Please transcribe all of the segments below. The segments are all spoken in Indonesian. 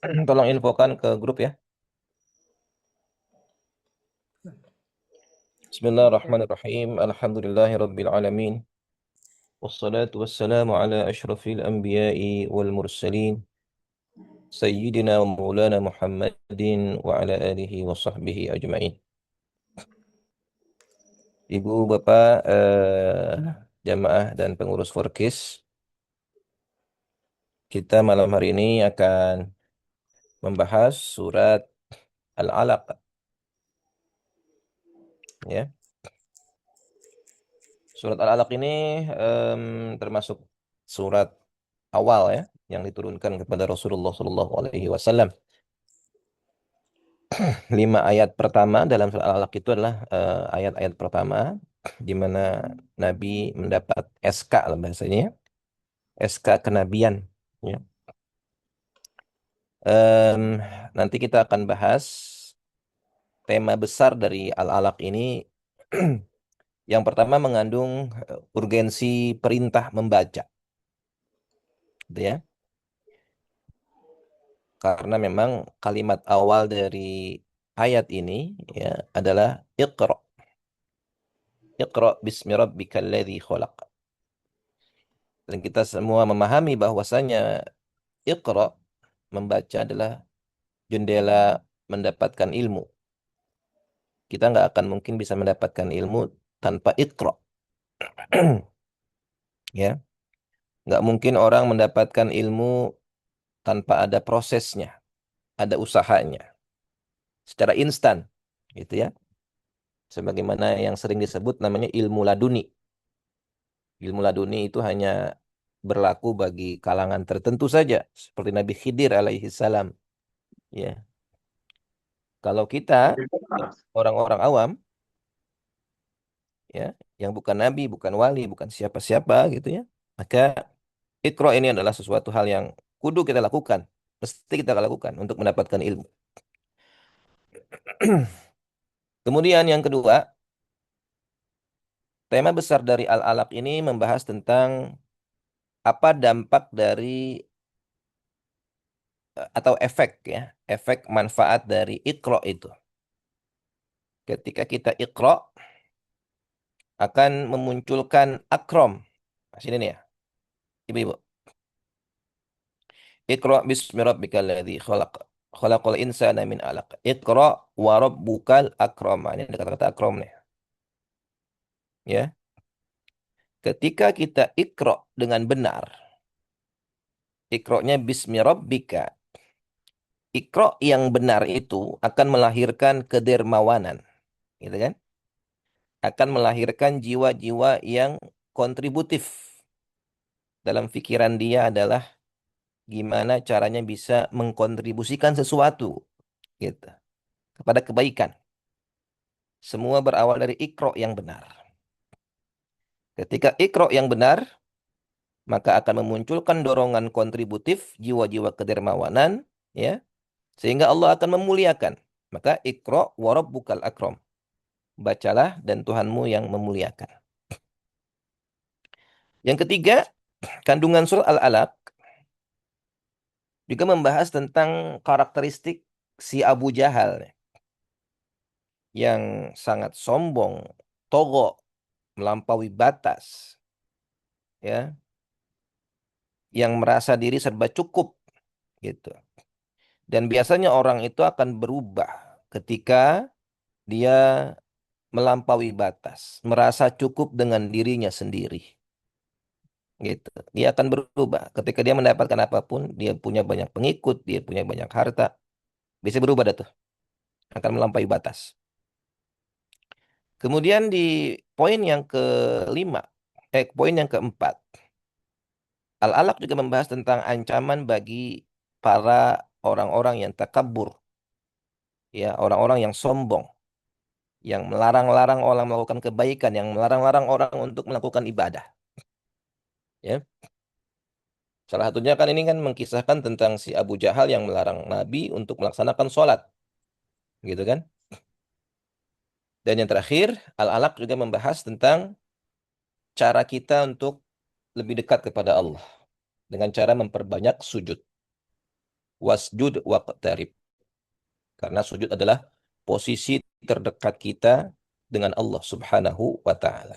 Tolong infokan ke grup ya. Bismillahirrahmanirrahim. Alhamdulillahirabbil alamin. Wassalatu wassalamu ala asyrafil anbiya'i wal mursalin. Sayyidina wa maulana Muhammadin wa ala alihi wa sahbihi ajma'in. Ibu, Bapak, jamaah dan pengurus Forkis, kita malam hari ini akan membahas surat Al-Alaq, ya. Surat Al-Alaq ini termasuk surat awal ya yang diturunkan kepada Rasulullah Shallallahu Alaihi Wasallam. 5 ayat pertama dalam surat Al-Alaq itu adalah ayat-ayat pertama di mana Nabi mendapat SK lah bahasanya, ya. SK kenabian. Ya. Em, Nanti kita akan bahas tema besar dari Al-Alaq ini. Yang pertama mengandung urgensi perintah membaca, gitu ya. Karena memang kalimat awal dari ayat ini ya adalah Iqra. Iqra bismi rabbikal ladzi khalaq. Dan kita semua memahami bahwasanya Iqra membaca adalah jendela mendapatkan ilmu. Kita nggak akan mungkin bisa mendapatkan ilmu tanpa Iqra. Ya, nggak mungkin orang mendapatkan ilmu tanpa ada prosesnya, ada usahanya, secara instan, gitu ya. Sebagaimana yang sering disebut namanya ilmu laduni. Ilmu laduni itu hanya berlaku bagi kalangan tertentu saja, seperti Nabi Khidir alaihi salam. Ya, kalau kita orang-orang awam, ya, yang bukan nabi, bukan wali, bukan siapa-siapa gitu ya, maka Iqra ini adalah sesuatu hal yang kudu kita lakukan, mesti kita lakukan untuk mendapatkan ilmu. Kemudian yang kedua, tema besar dari Al-Alaq ini membahas tentang apa dampak dari atau efek ya, efek manfaat dari Iqra itu. Ketika kita Iqra akan memunculkan akrom. Nah, sini nih ya, ibu-ibu. Iqra bismi rabbikal ladzi khalaq. Khalaqal insana min 'alaq. Iqra wa rabbukal akram. Nah, ini ada kata-kata akram nih, ya. Ketika kita Iqra dengan benar, Iqra-nya bismi rabbika. Iqra yang benar itu akan melahirkan kedermawanan, gitu kan? Akan melahirkan jiwa-jiwa yang kontributif. Dalam pikiran dia adalah gimana caranya bisa mengkontribusikan sesuatu gitu kepada kebaikan. Semua berawal dari ikro yang benar. Ketika ikro yang benar, maka akan memunculkan dorongan kontributif jiwa-jiwa kedermawanan, ya, sehingga Allah akan memuliakan. Maka ikro wa rabbukal akram. Bacalah dan Tuhanmu yang memuliakan. Yang ketiga, kandungan surat Al-Alaq juga membahas tentang karakteristik si Abu Jahal yang sangat sombong, togo, melampaui batas, ya, yang merasa diri serba cukup, gitu. Dan biasanya orang itu akan berubah ketika dia melampaui batas, merasa cukup dengan dirinya sendiri, gitu. Dia akan berubah ketika dia mendapatkan apapun, dia punya banyak pengikut, dia punya banyak harta, bisa berubah dah tuh, akan melampaui batas. Kemudian di poin yang kelima, poin yang keempat, Al-Alaq juga membahas tentang ancaman bagi para orang-orang yang takabur, ya, orang-orang yang sombong, yang melarang-larang orang melakukan kebaikan, yang melarang-larang orang untuk melakukan ibadah. Ya, salah satunya kan ini kan mengkisahkan tentang si Abu Jahal yang melarang Nabi untuk melaksanakan sholat, gitu kan? Dan yang terakhir, Al-Alaq juga membahas tentang cara kita untuk lebih dekat kepada Allah dengan cara memperbanyak sujud. wasjud waqtarib. Karena sujud adalah posisi terdekat kita dengan Allah Subhanahu wa taala.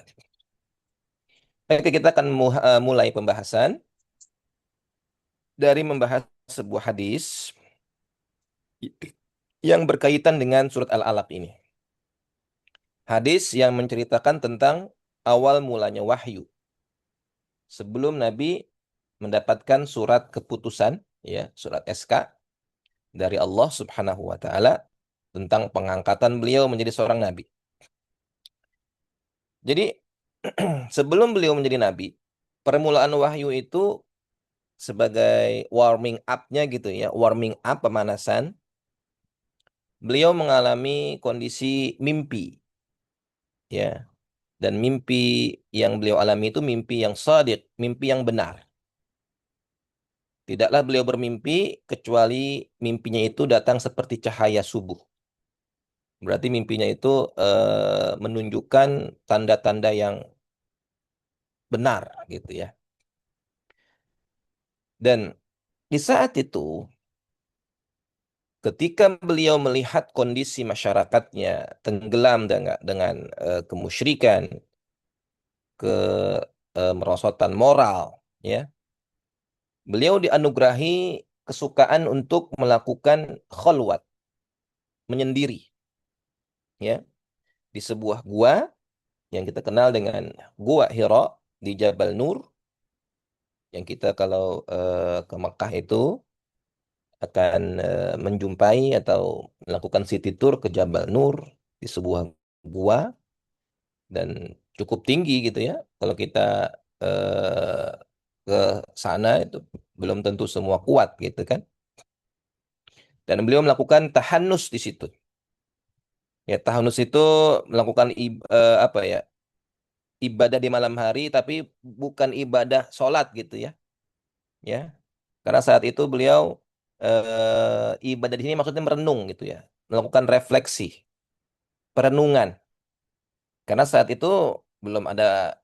Oke, kita akan mulai pembahasan dari membahas sebuah hadis yang berkaitan dengan surat Al-Alaq ini. Hadis yang menceritakan tentang awal mulanya wahyu. Sebelum Nabi mendapatkan surat keputusan, ya, surat SK dari Allah Subhanahu wa taala tentang pengangkatan beliau menjadi seorang nabi. Jadi sebelum beliau menjadi nabi, permulaan wahyu itu sebagai warming up-nya gitu ya, warming up pemanasan, beliau mengalami kondisi mimpi ya. Dan mimpi yang beliau alami itu mimpi yang shadiq, mimpi yang benar. Tidaklah beliau bermimpi kecuali mimpinya itu datang seperti cahaya subuh. Berarti mimpinya itu menunjukkan tanda-tanda yang benar gitu ya. Dan di saat itu ketika beliau melihat kondisi masyarakatnya tenggelam dengan kemusyrikan, kemerosotan moral, ya, beliau dianugerahi kesukaan untuk melakukan khalwat, menyendiri, ya, di sebuah gua yang kita kenal dengan Gua Hira di Jabal Nur, yang kita kalau ke Mekah itu akan menjumpai atau melakukan city tour ke Jabal Nur di sebuah gua dan cukup tinggi gitu ya. Kalau kita eh, ke sana itu belum tentu semua kuat gitu kan. Dan beliau melakukan tahannus di situ. Ya, tahannus itu melakukan apa ya? Ibadah di malam hari tapi bukan ibadah sholat gitu ya. Ya, karena saat itu beliau ibadah di sini maksudnya merenung gitu ya, melakukan refleksi, perenungan. Karena saat itu belum ada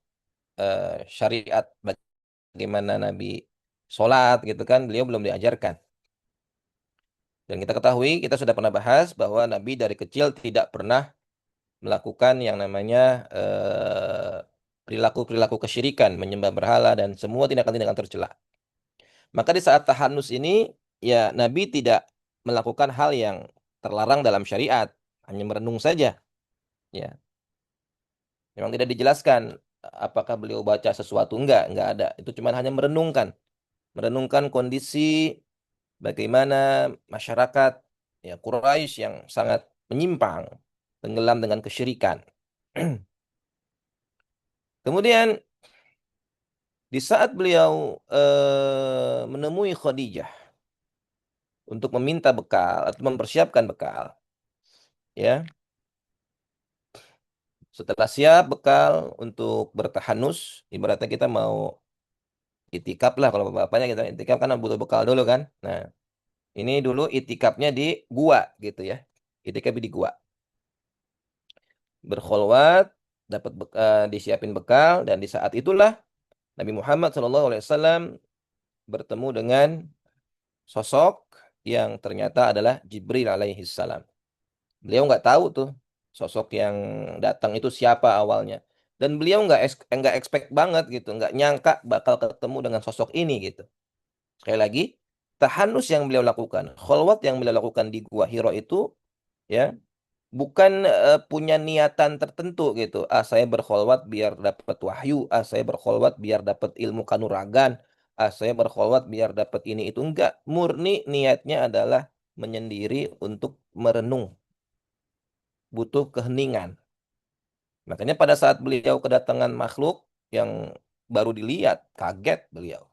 eh, syariat bagaimana Nabi sholat gitu kan, beliau belum diajarkan. Dan kita ketahui, kita sudah pernah bahas bahwa Nabi dari kecil tidak pernah melakukan yang namanya perilaku-perilaku kesyirikan, menyembah berhala dan semua tindakan-tindakan tercela. Maka di saat tahanus ini, ya Nabi tidak melakukan hal yang terlarang dalam syariat, hanya merenung saja. Ya, memang tidak dijelaskan apakah beliau baca sesuatu enggak ada. Itu cuma hanya merenungkan kondisi bagaimana masyarakat ya Quraisy yang sangat menyimpang, tenggelam dengan kesyirikan. Kemudian di saat beliau menemui Khadijah untuk meminta bekal atau mempersiapkan bekal, ya, setelah siap bekal untuk bertahanus, ibaratnya kita mau itikaf lah kalau bapaknya kita itikaf kan butuh bekal dulu kan. Nah, ini dulu itikafnya di gua gitu ya. Itikaf di gua. Berkholwat, dapat disiapin bekal dan di saat itulah Nabi Muhammad SAW bertemu dengan sosok yang ternyata adalah Jibril alaihi salam. Beliau nggak tahu tuh sosok yang datang itu siapa awalnya. Dan beliau nggak expect banget gitu, nggak nyangka bakal ketemu dengan sosok ini gitu. Sekali lagi, tahanus yang beliau lakukan, kholwat yang beliau lakukan di Gua Hiro itu, ya, bukan punya niatan tertentu gitu. Ah, saya berkholwat biar dapat wahyu, ah saya berkholwat biar dapat ilmu kanuragan, ah saya berkholwat biar dapat ini itu enggak. Murni niatnya adalah menyendiri untuk merenung, butuh keheningan. Makanya pada saat beliau kedatangan makhluk yang baru dilihat, kaget beliau.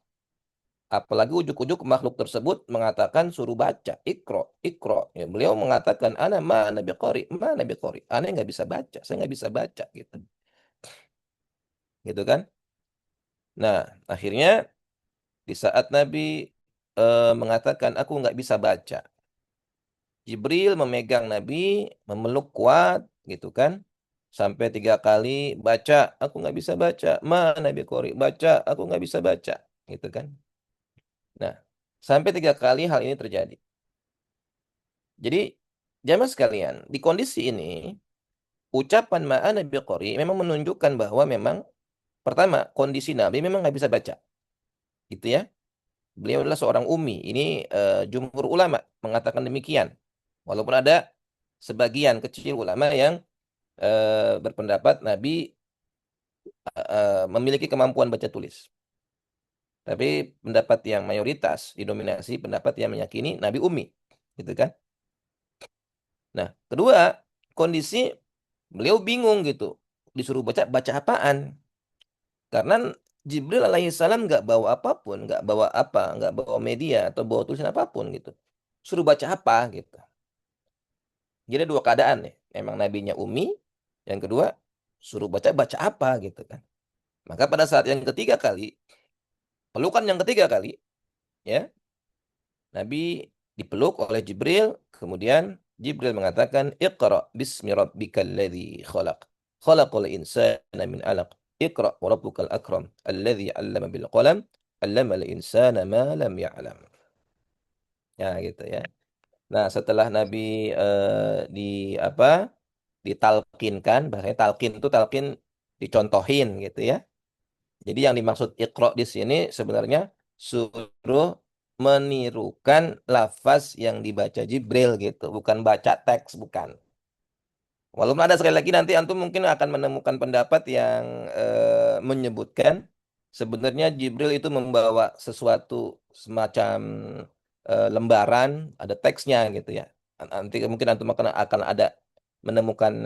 Apalagi ujuk-ujuk makhluk tersebut mengatakan suruh baca, ikro, ikro. Ya, beliau mengatakan, ana ma nabi qori, ma nabi qori. Ana nggak bisa baca, saya nggak bisa baca gitu. Gitu kan? Nah, akhirnya di saat Nabi mengatakan aku nggak bisa baca, Jibril memegang Nabi, memeluk kuat, gitu kan? Sampai 3 kali baca, aku nggak bisa baca. Ma Nabi qori, baca, aku nggak bisa baca, gitu kan? Nah, Sampai 3 kali hal ini terjadi. Jadi, jamaah sekalian, di kondisi ini, ucapan ma'ana biqori memang menunjukkan bahwa memang, pertama, kondisi Nabi memang nggak bisa baca. Gitu ya. Beliau adalah seorang ummi. Ini jumhur ulama mengatakan demikian. Walaupun ada sebagian kecil ulama yang berpendapat Nabi memiliki kemampuan baca tulis. Tapi pendapat yang mayoritas didominasi pendapat yang meyakini Nabi ummi. Gitu kan. Nah, kedua, kondisi beliau bingung gitu. Disuruh baca, baca apaan? Karena Jibril alaihissalam nggak bawa apapun, nggak bawa apa, nggak bawa media atau bawa tulisan apapun gitu. Suruh baca apa gitu. Jadi ada dua keadaan nih. Emang nabinya Umi, yang kedua suruh baca baca apa gitu kan. Maka pada saat yang ketiga kali, pelukan yang ketiga kali, ya Nabi dipeluk oleh Jibril, kemudian Jibril mengatakan, Iqra bismi rabbikal ladzi khalaq. Khalaqal insana min 'alaq. Iqra wa rabbukal akram. Alladzi 'allama bil qalam. 'Allamal insana ma lam ya'lam. Ya gitu ya. Nah, setelah Nabi di apa? Ditalkinkan, bahasanya talkin itu talkin dicontohin gitu ya. Jadi yang dimaksud Iqra di sini sebenarnya suruh menirukan lafaz yang dibaca Jibril gitu, bukan baca teks, bukan. Walaupun ada sekali lagi nanti antum mungkin akan menemukan pendapat yang menyebutkan sebenarnya Jibril itu membawa sesuatu semacam lembaran, ada teksnya gitu ya. Nanti mungkin antum akan ada menemukan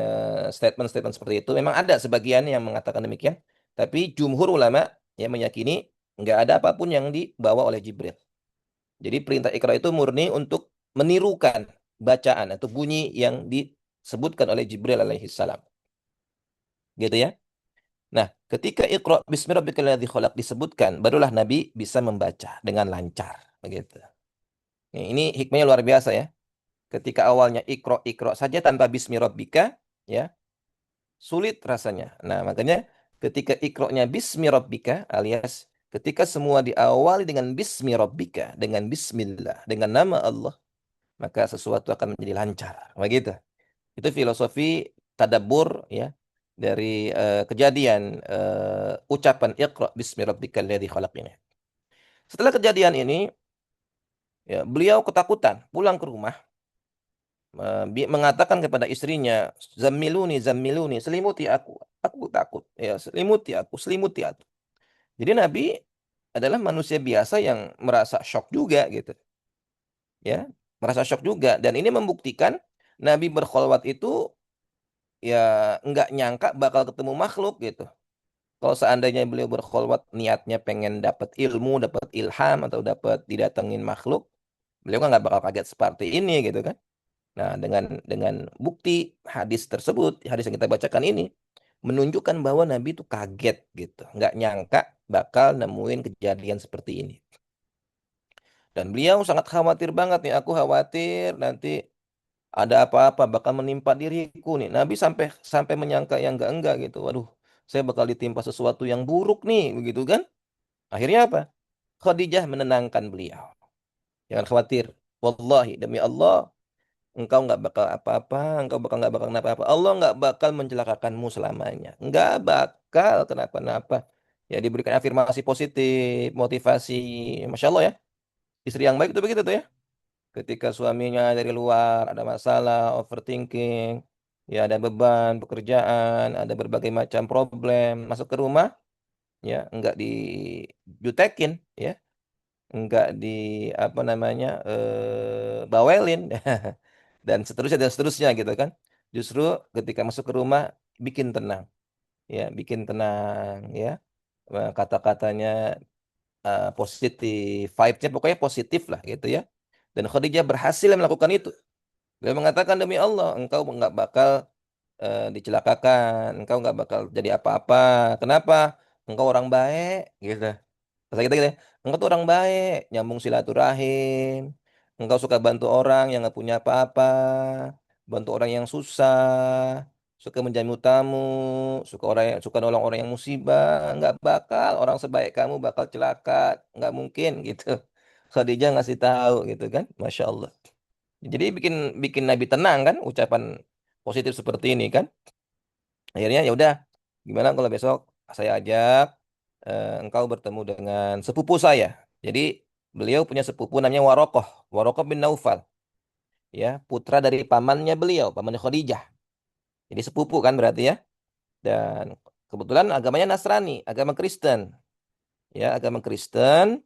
statement-statement seperti itu. Memang ada sebagian yang mengatakan demikian, tapi jumhur ulama yang meyakini nggak ada apapun yang dibawa oleh Jibril. Jadi perintah Iqra itu murni untuk menirukan bacaan atau bunyi yang disebutkan oleh Jibril alaihissalam. Gitu ya. Nah, ketika Iqra bismi rabbikal ladzi khalaq disebutkan, barulah Nabi bisa membaca dengan lancar. Begitu. Ini hikmahnya luar biasa ya. Ketika awalnya Iqra Iqra saja tanpa bismi rabbika, ya sulit rasanya. Nah, makanya ketika Iqra-nya bismi rabbika alias ketika semua diawali dengan bismi rabbika, dengan bismillah, dengan nama Allah, maka sesuatu akan menjadi lancar. Begitu. Itu filosofi tadabbur ya dari kejadian ucapan Iqra bismi rabbikal ladzi khalaq ini. Setelah kejadian ini, ya, beliau ketakutan pulang ke rumah mengatakan kepada istrinya, "Zammiluni, zammiluni, selimuti aku. Aku takut." Ya, selimuti aku. Jadi Nabi adalah manusia biasa yang merasa shock juga gitu, ya. Merasa shock juga dan ini membuktikan Nabi berkholwat itu ya nggak nyangka bakal ketemu makhluk gitu. Kalau seandainya beliau berkholwat niatnya pengen dapat ilmu, dapat ilham atau dapat didatengin makhluk, beliau kan nggak bakal kaget seperti ini gitu kan. Nah, dengan bukti hadis tersebut, hadis yang kita bacakan ini menunjukkan bahwa Nabi itu kaget gitu, nggak nyangka bakal nemuin kejadian seperti ini. Dan beliau sangat khawatir banget nih, aku khawatir nanti ada apa-apa bakal menimpa diriku nih. Nabi sampai sampai menyangka yang enggak gitu. Waduh, saya bakal ditimpa sesuatu yang buruk nih, begitu kan? Akhirnya apa? Khadijah menenangkan beliau. Jangan khawatir. Wallahi, demi Allah, engkau nggak bakal apa-apa, engkau bakal nggak bakal kenapa-apa. Allah nggak bakal mencelakakanmu selamanya. Nggak bakal kenapa-napa. Ya diberikan afirmasi positif, motivasi. Masya Allah ya. Istri yang baik itu begitu tuh ya. Ketika suaminya dari luar ada masalah, overthinking, ya ada beban pekerjaan, ada berbagai macam problem, masuk ke rumah, ya enggak dijutekin, ya enggak di apa namanya bawelin, dan seterusnya gitu kan. Justru ketika masuk ke rumah bikin tenang, ya bikin tenang, ya. Kata-katanya positif, vibe-nya pokoknya positif lah gitu ya. Dan Khadijah berhasil melakukan itu. Dia mengatakan demi Allah, engkau nggak bakal dicelakakan, engkau nggak bakal jadi apa-apa. Kenapa? Engkau orang baik, gitu. Kata kita gitu, ya, engkau tuh orang baik, nyambung silaturahim. Engkau suka bantu orang yang nggak punya apa-apa, bantu orang yang susah, suka menjamu tamu, suka nolong orang yang musibah. Nggak bakal orang sebaik kamu bakal celaka, nggak mungkin gitu. Khadijah ngasih tahu gitu kan, Masya Allah. Jadi bikin bikin Nabi tenang kan, ucapan positif seperti ini kan. Akhirnya ya udah, gimana kalau besok saya ajak engkau bertemu dengan sepupu saya. Jadi beliau punya sepupu namanya Warokoh, Warokoh bin Naufal, ya putra dari pamannya beliau, pamannya Khadijah. Jadi sepupu kan berarti ya. Dan kebetulan agamanya Nasrani, agama Kristen, ya agama Kristen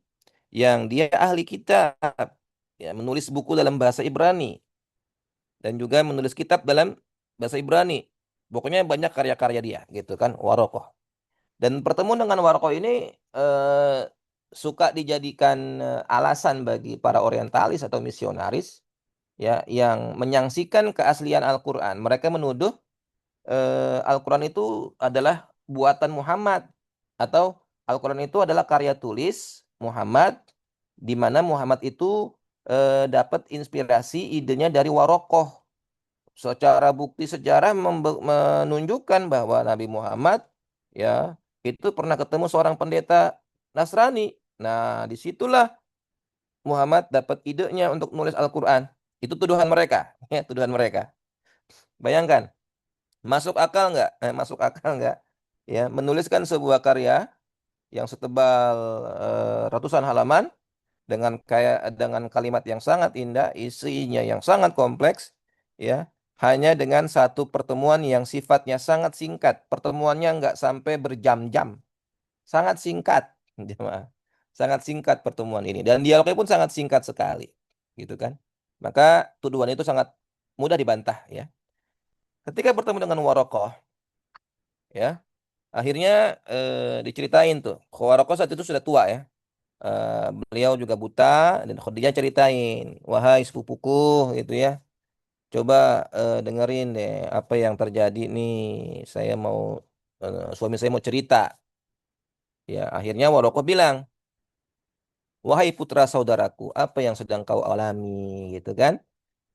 yang dia ahli kitab, ya menulis buku dalam bahasa Ibrani dan juga menulis kitab dalam bahasa Ibrani. Pokoknya banyak karya-karya dia gitu kan, Warokoh. Dan pertemuan dengan Warko ini suka dijadikan alasan bagi para orientalis atau misionaris ya yang menyaksikan keaslian Al-Qur'an. Mereka menuduh Al-Qur'an itu adalah buatan Muhammad atau Al-Qur'an itu adalah karya tulis Muhammad di mana Muhammad itu dapat inspirasi idenya dari Warokoh. Secara bukti sejarah menunjukkan bahwa Nabi Muhammad ya itu pernah ketemu seorang pendeta Nasrani. Nah, disitulah Muhammad dapat idenya untuk nulis Al-Quran. Itu tuduhan mereka, ya, tuduhan mereka. Bayangkan, masuk akal nggak? Masuk akal nggak? Ya, menuliskan sebuah karya yang setebal ratusan halaman dengan kalimat yang sangat indah, isinya yang sangat kompleks, ya, hanya dengan satu pertemuan yang sifatnya sangat singkat. Pertemuannya nggak sampai berjam-jam, sangat singkat, jemaah. Sangat singkat pertemuan ini dan dialognya pun sangat singkat sekali, gitu kan? Maka tuduhan itu sangat mudah dibantah, ya. Ketika bertemu dengan Warokoh, ya, akhirnya diceritain tuh. Warokoh saat itu sudah tua ya. Beliau juga buta dan Khadijah ceritain, wahai sepupuku gitu ya, coba dengerin deh apa yang terjadi nih. Saya mau suami saya mau cerita. Ya akhirnya Warokoh bilang, wahai putra saudaraku, apa yang sedang kau alami gitu kan?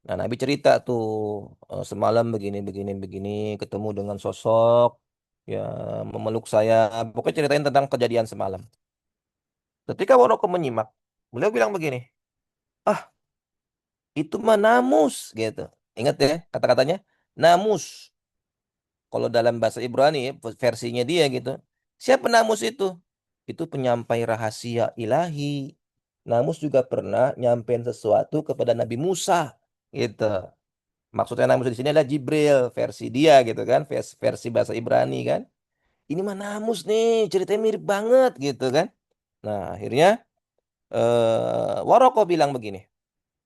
Nah Nabi cerita tuh semalam begini begini begini ketemu dengan sosok ya memeluk saya. Pokoknya ceritain tentang kejadian semalam. Ketika Warokoh menyimak, beliau bilang begini. Ah, itu mah namus gitu. Ingat ya kata-katanya? Namus. Kalau dalam bahasa Ibrani ya, versinya dia gitu. Siapa namus itu? Itu penyampai rahasia ilahi. Namus juga pernah nyampein sesuatu kepada Nabi Musa gitu. Maksudnya namus di sini adalah Jibril versi dia gitu kan, versi bahasa Ibrani kan. Ini mah namus nih, ceritanya mirip banget gitu kan. Nah, akhirnya Waroko bilang begini.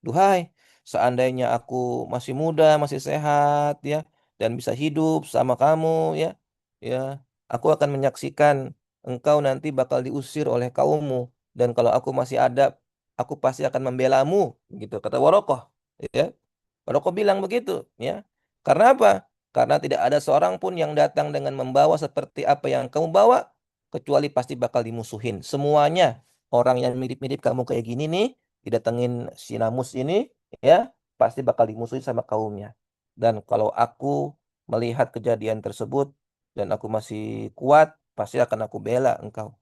Duhai, seandainya aku masih muda, masih sehat ya, dan bisa hidup sama kamu ya, ya, aku akan menyaksikan engkau nanti bakal diusir oleh kaummu, dan kalau aku masih ada, aku pasti akan membelamu, gitu kata Warokoh. Ya, Warokoh bilang begitu, ya. Karena apa? Karena tidak ada seorang pun yang datang dengan membawa seperti apa yang kamu bawa, kecuali pasti bakal dimusuhin. Semuanya orang yang mirip-mirip kamu kayak gini nih didatengin si Namus ini ya pasti bakal dimusuhi sama kaumnya. Dan kalau aku melihat kejadian tersebut dan aku masih kuat, pasti akan aku bela engkau.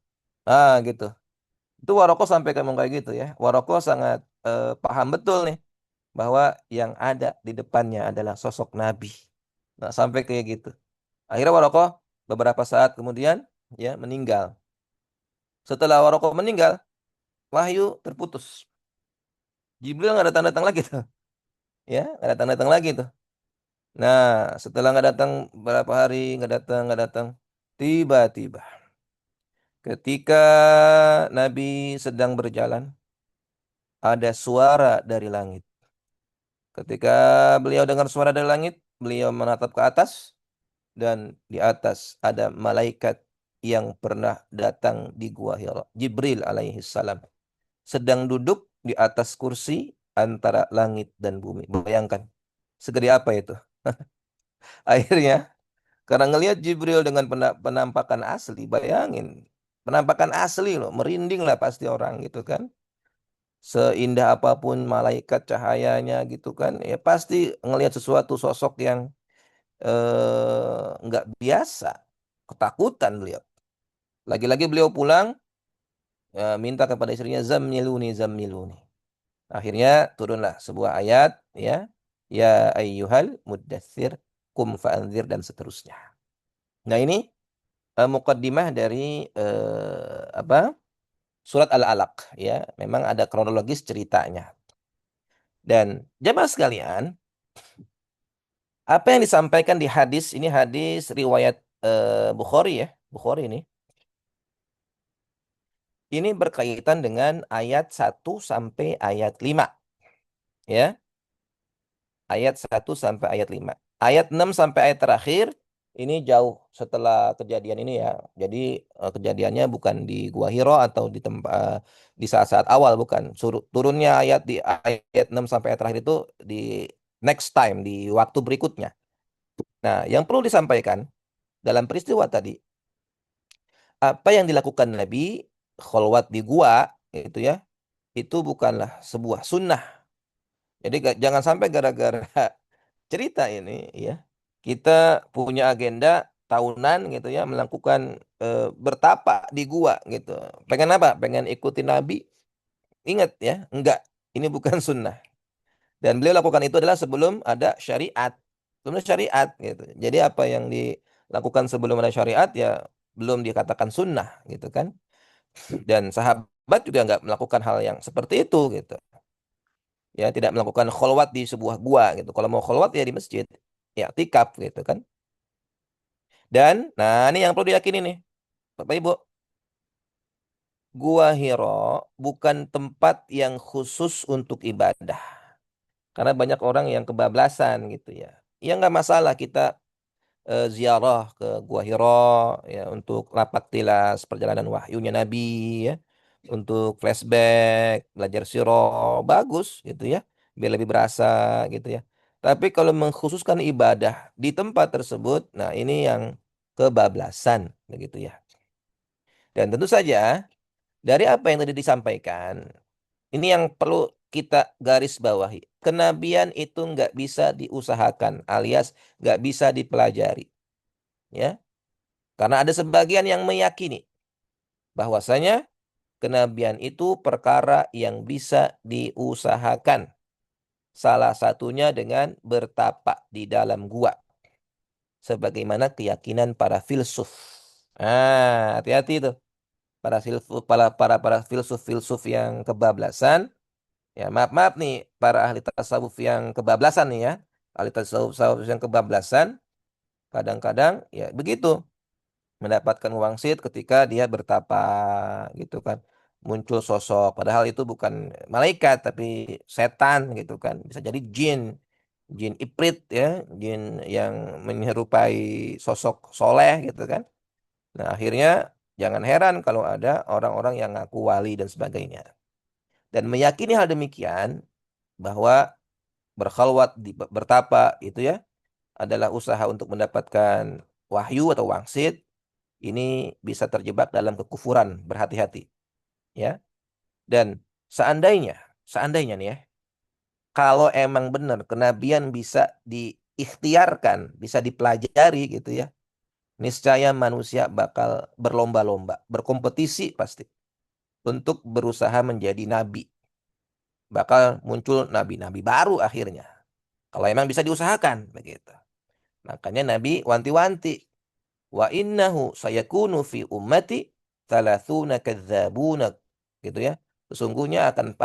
Ah gitu. Itu Waroko sampai ngomong kayak gitu ya. Waroko sangat paham betul nih bahwa yang ada di depannya adalah sosok Nabi. Nah, sampai kayak gitu. Akhirnya Waroko beberapa saat kemudian ya meninggal. Setelah Waroko meninggal, wahyu terputus. Jibril nggak datang-datang lagi tuh. Ya, nggak datang-datang lagi tuh. Nah, setelah nggak datang berapa hari, nggak datang. Tiba-tiba, ketika Nabi sedang berjalan, ada suara dari langit. Ketika beliau dengar suara dari langit, beliau menatap ke atas, dan di atas ada malaikat yang pernah datang di Gua Hira. Jibril alaihi salam. Sedang duduk di atas kursi antara langit dan bumi. Bayangkan, segede apa itu? Akhirnya karena ngelihat Jibril dengan penampakan asli, bayangin. Penampakan asli loh, merinding lah pasti orang gitu kan. Seindah apapun malaikat cahayanya gitu kan, ya pasti ngelihat sesuatu sosok yang nggak biasa, ketakutan beliau. Lagi-lagi beliau pulang minta kepada istrinya, zammiluni, zammiluni. Akhirnya turunlah sebuah ayat, ya, ya ayyuhal muddatsir kum fa'anzir, dan seterusnya. Nah, ini mukaddimah dari apa? Surat Al-Alaq, ya. Memang ada kronologis ceritanya. Dan jemaah sekalian, apa yang disampaikan di hadis ini, hadis riwayat Bukhari, ya. Bukhari ini berkaitan dengan ayat 1 sampai ayat 5, ya. Ayat 1 sampai ayat 5. Ayat 6 sampai ayat terakhir ini jauh setelah kejadian ini, ya. Jadi kejadiannya bukan di Gua Hiro atau di tempat di saat-saat awal, bukan. Turunnya ayat di ayat 6 sampai ayat terakhir itu di next time, di waktu berikutnya. Nah, yang perlu disampaikan dalam peristiwa tadi, apa yang dilakukan Nabi kholwat di gua itu, ya, itu bukanlah sebuah sunnah. Jadi jangan sampai gara-gara cerita ini, ya, kita punya agenda tahunan gitu, ya, melakukan bertapa di gua gitu. Pengen apa? Pengen ikuti Nabi. Ingat, ya, enggak. Ini bukan sunnah. Dan beliau lakukan itu adalah sebelum ada syariat. Sebelum ada syariat gitu. Jadi apa yang dilakukan sebelum ada syariat, ya, belum dikatakan sunnah gitu kan. Dan sahabat juga enggak melakukan hal yang seperti itu gitu. Ya, tidak melakukan kholwat di sebuah gua gitu. Kalau mau kholwat ya di masjid, ya tikaf gitu kan. Dan nah, ini yang perlu diyakini nih, Bapak Ibu. Gua Hiro bukan tempat yang khusus untuk ibadah. Karena banyak orang yang kebablasan gitu, ya. Ya nggak masalah kita ziarah ke Gua Hiro, ya, untuk rapat tilas perjalanan wahyunya Nabi, ya. Untuk flashback, belajar sirah, bagus gitu, ya. Biar lebih berasa gitu, ya. Tapi kalau mengkhususkan ibadah di tempat tersebut, nah ini yang kebablasan begitu, ya. Dan tentu saja dari apa yang tadi disampaikan, ini yang perlu kita garis bawahi. Kenabian itu nggak bisa diusahakan, alias nggak bisa dipelajari, ya. Karena ada sebagian yang meyakini bahwasanya kenabian itu perkara yang bisa diusahakan. Salah satunya dengan bertapa di dalam gua, sebagaimana keyakinan para filsuf. Hati-hati tuh. Para filsuf-filsuf yang kebablasan. Ya, maaf nih para ahli tasawuf yang kebablasan nih, ya. Ahli tasawuf yang kebablasan kadang-kadang ya begitu, mendapatkan wangsit ketika dia bertapa gitu kan. Muncul sosok padahal itu bukan malaikat tapi setan gitu kan. Bisa jadi jin, jin iprit, ya, jin yang menyerupai sosok soleh gitu kan. Nah, akhirnya jangan heran kalau ada orang-orang yang ngaku wali dan sebagainya. Dan meyakini hal demikian, bahwa berkhalwat bertapa itu, ya, adalah usaha untuk mendapatkan wahyu atau wangsit, ini bisa terjebak dalam kekufuran, berhati-hati, ya. Dan seandainya, seandainya nih, ya, kalau emang benar kenabian bisa diikhtiarkan, bisa dipelajari gitu, ya, niscaya manusia bakal berlomba-lomba, berkompetisi pasti untuk berusaha menjadi nabi. Bakal muncul nabi-nabi baru akhirnya. Kalau emang bisa diusahakan begitu. Makanya Nabi wanti-wanti, wa innahu sayakunu fi ummati thalathuna kadzabuna, gitu, ya. Sesungguhnya akan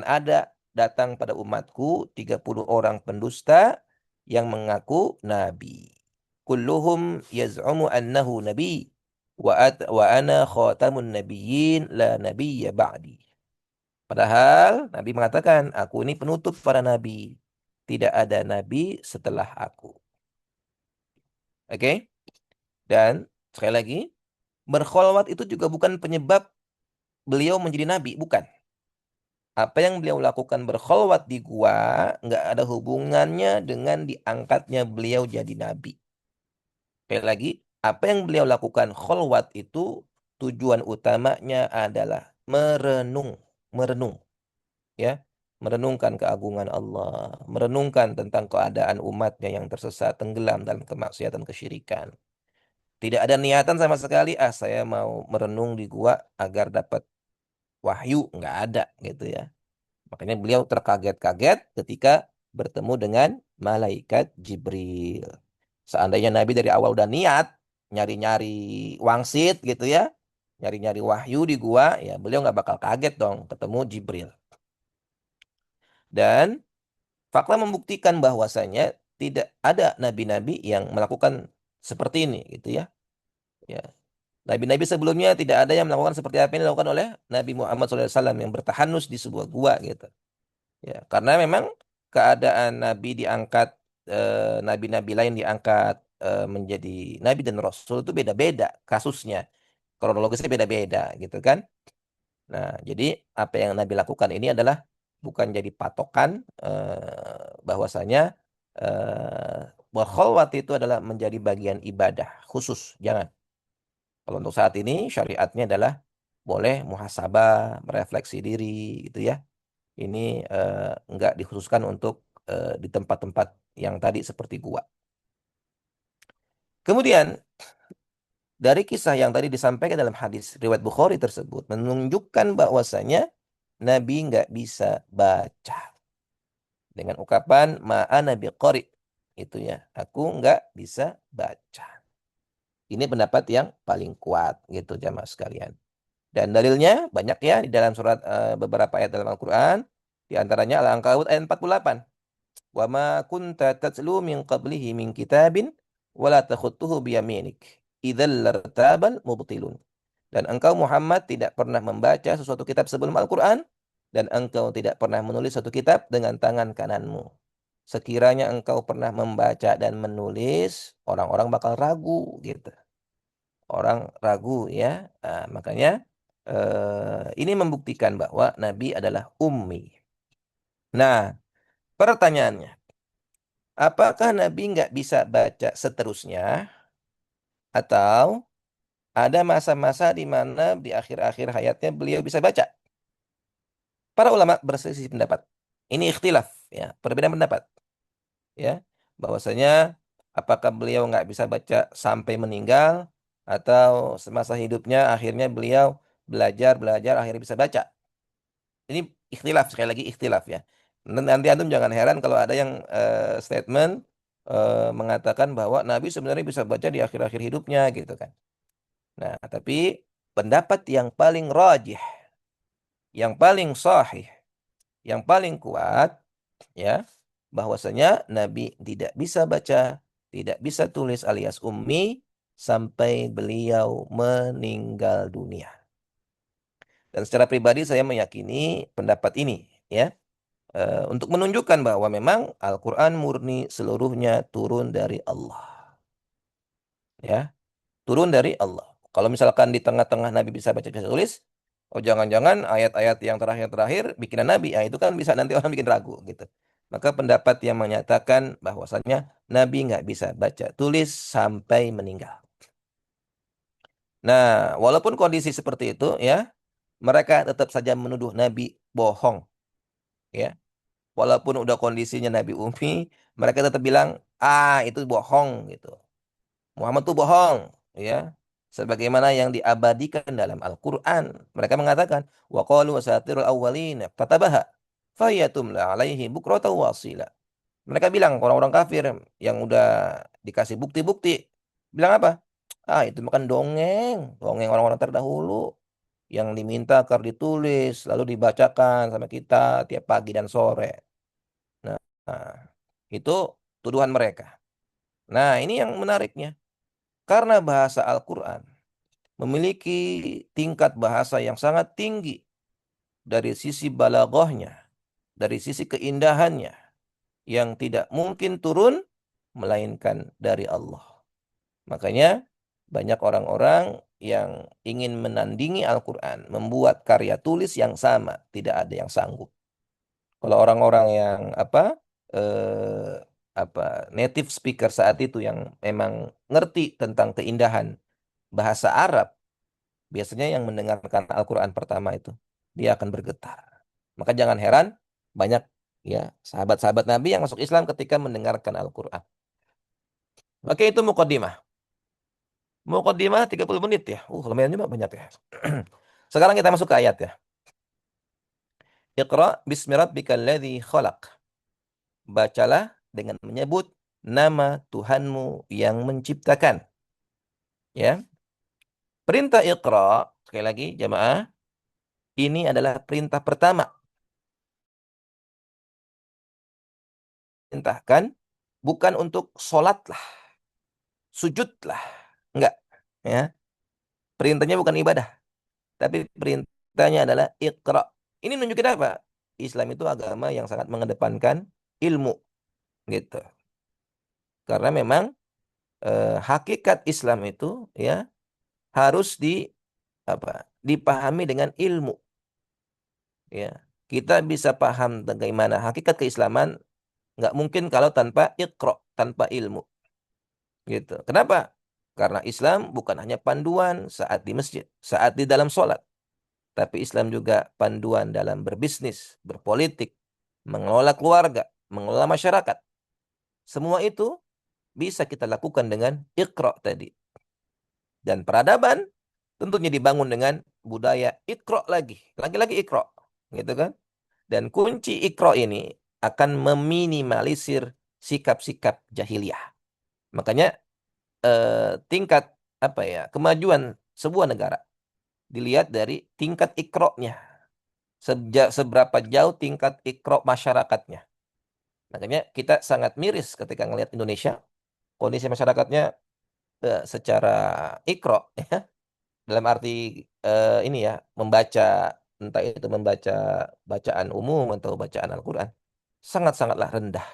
ada datang pada umatku 30 orang pendusta yang mengaku nabi. Kulluhum yaz'umu annahu nabi wa ana khatamun nabiyyin la nabiyya ba'di. Padahal Nabi mengatakan, aku ini penutup para nabi. Tidak ada nabi setelah aku. Oke? Dan sekali lagi, berkholwat itu juga bukan penyebab beliau menjadi nabi, bukan. Apa yang beliau lakukan berkholwat di gua nggak ada hubungannya dengan diangkatnya beliau jadi nabi. Sekali lagi, apa yang beliau lakukan kholwat itu tujuan utamanya adalah merenung, merenung, ya, merenungkan keagungan Allah, merenungkan tentang keadaan umatnya yang tersesat, tenggelam dalam kemaksiatan kesyirikan. Tidak ada niatan sama sekali, saya mau merenung di gua agar dapat wahyu, nggak ada gitu ya. Makanya beliau terkaget-kaget ketika bertemu dengan malaikat Jibril. Seandainya Nabi dari awal udah niat nyari-nyari wangsit gitu ya, nyari-nyari wahyu di gua, ya beliau nggak bakal kaget dong ketemu Jibril. Dan fakta membuktikan bahwasanya tidak ada nabi-nabi yang melakukan seperti ini gitu ya. Ya, nabi-nabi sebelumnya tidak ada yang melakukan seperti apa yang dilakukan oleh Nabi Muhammad SAW yang bertahanus di sebuah gua gitu. Ya, karena memang keadaan nabi diangkat, nabi-nabi lain diangkat menjadi nabi dan rasul itu beda-beda kasusnya. Kronologisnya beda-beda gitu kan. Nah, jadi apa yang Nabi lakukan ini adalah bukan jadi patokan bahwasanya eh berkholwat itu adalah menjadi bagian ibadah khusus. Jangan. Kalau untuk saat ini syariatnya adalah boleh muhasabah, merefleksi diri gitu ya. Ini enggak dikhususkan untuk di tempat-tempat yang tadi seperti gua. Kemudian dari kisah yang tadi disampaikan dalam hadis riwayat Bukhari tersebut menunjukkan bahwasanya Nabi nggak bisa baca dengan ungkapan ma'ana biqari, itu ya, aku nggak bisa baca. Ini pendapat yang paling kuat gitu jamaah sekalian. Dan dalilnya banyak ya di dalam surat beberapa ayat dalam Al-Qur'an, di antaranya Al-Ankabut ayat 48. Wa ma kunta tatlu min qablihi min kitabin wala takhutuhu biyaminik. Idzal lartabal mubtilun. Dan engkau Muhammad tidak pernah membaca sesuatu kitab sebelum Al-Quran, dan engkau tidak pernah menulis suatu kitab dengan tangan kananmu. Sekiranya engkau pernah membaca dan menulis, orang-orang bakal ragu gitu. Orang ragu ya. Nah, makanya ini membuktikan bahwa Nabi adalah ummi. Nah, pertanyaannya, apakah Nabi nggak bisa baca seterusnya, atau ada masa-masa di mana di akhir-akhir hayatnya beliau bisa baca? Para ulama berselisih pendapat. Ini ikhtilaf, ya, perbedaan pendapat, ya, bahwasanya apakah beliau nggak bisa baca sampai meninggal atau semasa hidupnya akhirnya beliau belajar belajar akhirnya bisa baca. Ini ikhtilaf, sekali lagi ikhtilaf ya. Nanti antum jangan heran kalau ada yang statement mengatakan bahwa Nabi sebenarnya bisa baca di akhir-akhir hidupnya gitu kan. Nah, tapi pendapat yang paling rajih, yang paling sahih, yang paling kuat ya, bahwasanya Nabi tidak bisa baca, tidak bisa tulis alias ummi sampai beliau meninggal dunia. Dan secara pribadi saya meyakini pendapat ini ya, untuk menunjukkan bahwa memang Al-Qur'an murni seluruhnya turun dari Allah ya, turun dari Allah. Kalau misalkan di tengah-tengah Nabi bisa baca bisa tulis, oh jangan-jangan ayat-ayat yang terakhir-terakhir bikinan Nabi, ya itu kan bisa nanti orang bikin ragu gitu. Maka pendapat yang menyatakan bahwasanya Nabi nggak bisa baca tulis sampai meninggal. Nah, walaupun kondisi seperti itu ya, mereka tetap saja menuduh Nabi bohong ya. Walaupun udah kondisinya Nabi Umi, mereka tetap bilang, ah itu bohong gitu. Muhammad itu bohong, ya. Sebagaimana yang diabadikan dalam Al-Qur'an. Mereka mengatakan, wa qalu asatirul awwalin katabaha fayatumla alaihi bukratan wasila. Mereka bilang orang-orang kafir yang udah dikasih bukti-bukti, bilang apa? Ah, itu makan dongeng, dongeng orang-orang terdahulu yang diminta agar ditulis lalu dibacakan sama kita tiap pagi dan sore. Nah, itu tuduhan mereka. Nah, ini yang menariknya. Karena bahasa Al-Quran memiliki tingkat bahasa yang sangat tinggi dari sisi balaghahnya, dari sisi keindahannya, yang tidak mungkin turun melainkan dari Allah. Makanya banyak orang-orang yang ingin menandingi Al-Quran, membuat karya tulis yang sama, tidak ada yang sanggup. Kalau orang-orang yang eh, apa native speaker saat itu yang memang ngerti tentang keindahan bahasa Arab, biasanya yang mendengarkan Al-Quran pertama itu dia akan bergetar. Maka jangan heran banyak ya sahabat-sahabat Nabi yang masuk Islam ketika mendengarkan Al-Quran. Oke, itu mukadimah. Mukadimah 30 menit ya. Lumayan juga banyak ya. Sekarang kita masuk ke ayat ya. Iqra bismi rabbikal ladzi khalaq. Bacalah dengan menyebut nama Tuhanmu yang menciptakan. Ya. Perintah Iqra, sekali lagi jamaah, ini adalah perintah pertama. Perintahkan bukan untuk sholatlah, sujudlah. Enggak. Ya. Perintahnya bukan ibadah, tapi perintahnya adalah Iqra. Ini menunjukkan apa? Islam itu agama yang sangat mengedepankan ilmu, gitu. Karena memang hakikat Islam itu ya harus apa? Dipahami dengan ilmu, ya. Kita bisa paham bagaimana hakikat keislaman nggak mungkin kalau tanpa Iqra, tanpa ilmu, gitu. Kenapa? Karena Islam bukan hanya panduan saat di masjid, saat di dalam sholat, tapi Islam juga panduan dalam berbisnis, berpolitik, mengelola keluarga, mengelola masyarakat. Semua itu bisa kita lakukan dengan Iqra tadi. Dan peradaban tentunya dibangun dengan budaya Iqra lagi. Lagi-lagi Iqra. Gitu kan? Dan kunci Iqra ini akan meminimalisir sikap-sikap jahiliyah. Makanya tingkat apa ya kemajuan sebuah negara dilihat dari tingkat Iqra-nya. Seberapa jauh tingkat Iqra masyarakatnya. Makanya kita sangat miris ketika ngelihat Indonesia, kondisi masyarakatnya secara Iqra ya, dalam arti ini ya, membaca, entah itu membaca bacaan umum atau bacaan Al-Quran, sangat-sangatlah rendah.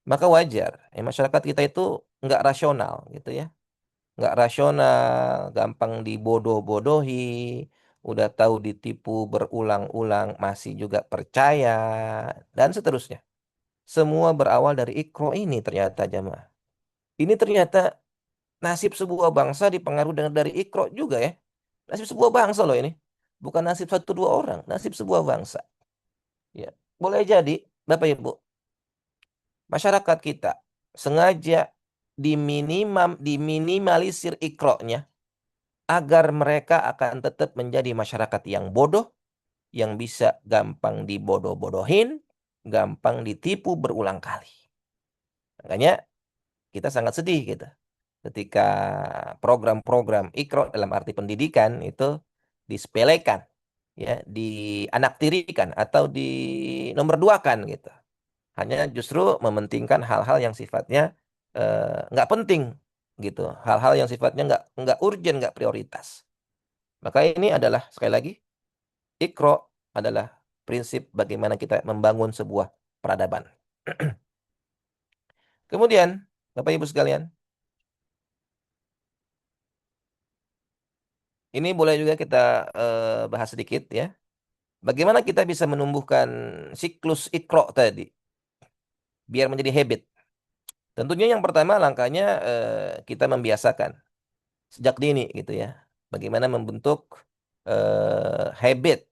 Maka wajar, masyarakat kita itu nggak rasional gitu ya. Nggak rasional, gampang dibodoh-bodohi, udah tahu ditipu berulang-ulang, masih juga percaya, dan seterusnya. Semua berawal dari Iqra ini ternyata jamaah. Ini ternyata nasib sebuah bangsa dipengaruhi dengan dari Iqra juga ya. Nasib sebuah bangsa loh ini. Bukan nasib satu dua orang, nasib sebuah bangsa. Ya, boleh jadi Bapak Ibu, masyarakat kita sengaja diminimalisir Iqra-nya agar mereka akan tetap menjadi masyarakat yang bodoh, yang bisa gampang dibodoh-bodohin, gampang ditipu berulang kali. Makanya kita sangat sedih gitu ketika program-program Iqra dalam arti pendidikan itu disepelekan, ya, dianaktirikan atau dinomorduakan gitu. Hanya justru mementingkan hal-hal yang sifatnya nggak penting gitu, hal-hal yang sifatnya nggak urgen, nggak prioritas. Maka ini adalah sekali lagi Iqra adalah prinsip bagaimana kita membangun sebuah peradaban. Kemudian, Bapak Ibu sekalian, ini boleh juga kita bahas sedikit ya. Bagaimana kita bisa menumbuhkan siklus Iqra tadi biar menjadi habit? Tentunya yang pertama langkahnya kita membiasakan sejak dini gitu ya. Bagaimana membentuk habit,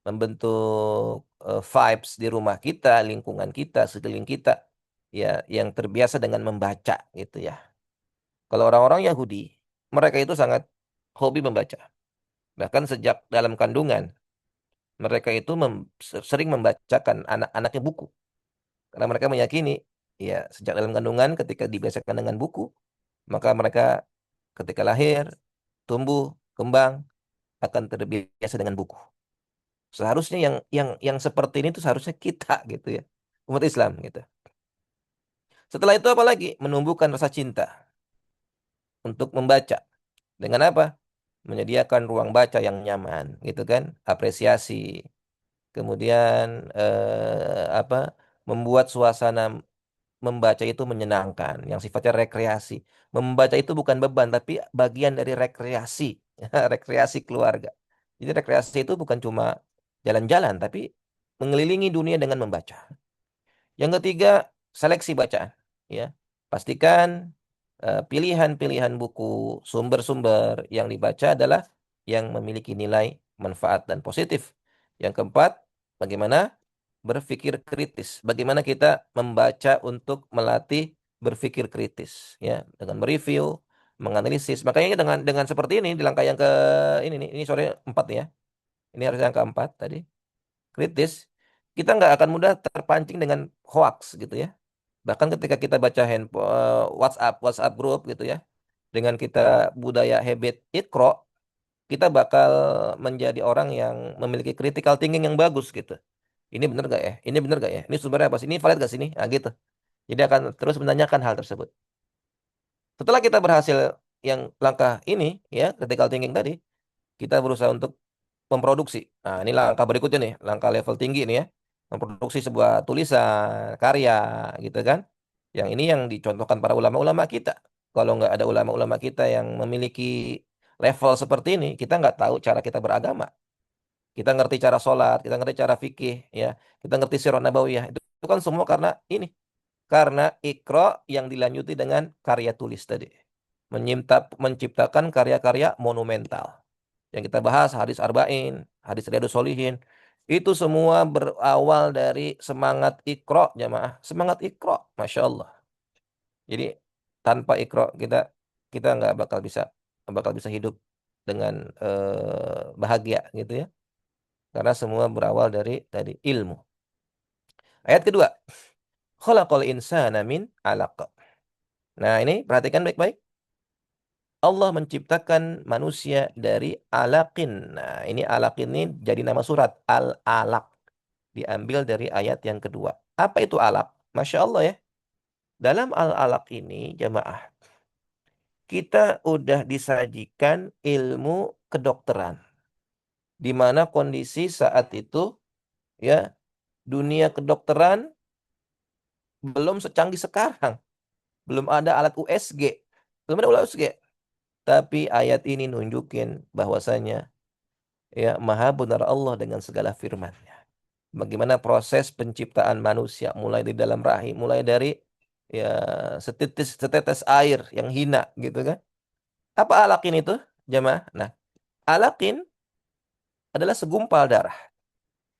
membentuk vibes di rumah kita, lingkungan kita, sekeliling kita ya yang terbiasa dengan membaca gitu ya. Kalau orang-orang Yahudi, mereka itu sangat hobi membaca. Bahkan sejak dalam kandungan, mereka itu sering membacakan anak-anaknya buku. Karena mereka meyakini, ya sejak dalam kandungan ketika dibiasakan dengan buku, maka mereka ketika lahir, tumbuh, kembang, akan terbiasa dengan buku. Seharusnya yang seperti ini itu seharusnya kita gitu ya. Umat Islam gitu. Setelah itu apa lagi? Menumbuhkan rasa cinta untuk membaca. Dengan apa? Menyediakan ruang baca yang nyaman, gitu kan? Apresiasi. Kemudian apa? Membuat suasana membaca itu menyenangkan, yang sifatnya rekreasi. Membaca itu bukan beban, tapi bagian dari rekreasi, rekreasi keluarga. Jadi rekreasi itu bukan cuma jalan-jalan, tapi mengelilingi dunia dengan membaca. Yang ketiga, seleksi bacaan. Ya, pastikan pilihan-pilihan buku, sumber-sumber yang dibaca adalah yang memiliki nilai manfaat dan positif. Yang keempat, bagaimana berpikir kritis. Bagaimana kita membaca untuk melatih berpikir kritis, ya, dengan mereview, menganalisis. Makanya dengan seperti ini di langkah yang ke ini nih, ini sore 4 ya. Ini harus yang keempat tadi. kritis, kita nggak akan mudah terpancing dengan hoax gitu ya. Bahkan ketika kita baca WhatsApp, WhatsApp grup gitu ya, dengan kita budaya habit ikro, kita bakal menjadi orang yang memiliki critical thinking yang bagus gitu. Ini bener gak ya? Ini bener gak ya? Ini sumbernya apa sih? Ini valid gak sih ini? Nah, gitu. Jadi akan terus menanyakan hal tersebut. Setelah kita berhasil yang langkah ini, ya, critical thinking tadi, kita berusaha untuk memproduksi. Nah, ini langkah berikutnya nih, langkah level tinggi nih ya. Memproduksi sebuah tulisan, karya, gitu kan. Yang ini yang dicontohkan para ulama-ulama kita. Kalau nggak ada ulama-ulama kita yang memiliki level seperti ini, kita nggak tahu cara kita beragama. Kita ngerti cara sholat, kita ngerti cara fikih, ya. Kita ngerti sirah nabawiyah. Itu kan semua karena ini. Karena Iqra yang dilanjuti dengan karya tulis tadi. Menciptakan karya-karya monumental. Yang kita bahas hadis Arba'in, hadis Riyadus Solihin. Itu semua berawal dari semangat Iqra, jamaah. Semangat Iqra, Masya Allah. Jadi tanpa Iqra kita nggak bakal bisa hidup dengan bahagia gitu ya. Karena semua berawal dari tadi ilmu. Ayat kedua, khalaqal insana min 'alaq. Nah, ini perhatikan baik-baik. Allah menciptakan manusia dari alaqin. Nah, ini alaqin ini jadi nama surat. Al-alaq. Diambil dari ayat yang kedua. Apa itu alaq? Masya Allah ya. Dalam al-alaq ini, jamaah, kita udah disajikan ilmu kedokteran. Di mana kondisi saat itu, ya, dunia kedokteran belum secanggih sekarang. Belum ada alat USG. Belum ada alat USG. Tapi ayat ini nunjukin bahwasanya ya maha benar Allah dengan segala firman-Nya. Bagaimana proses penciptaan manusia mulai di dalam rahim, mulai dari ya setetes air yang hina gitu kan. Apa alakin itu, jemaah? Nah, alakin adalah segumpal darah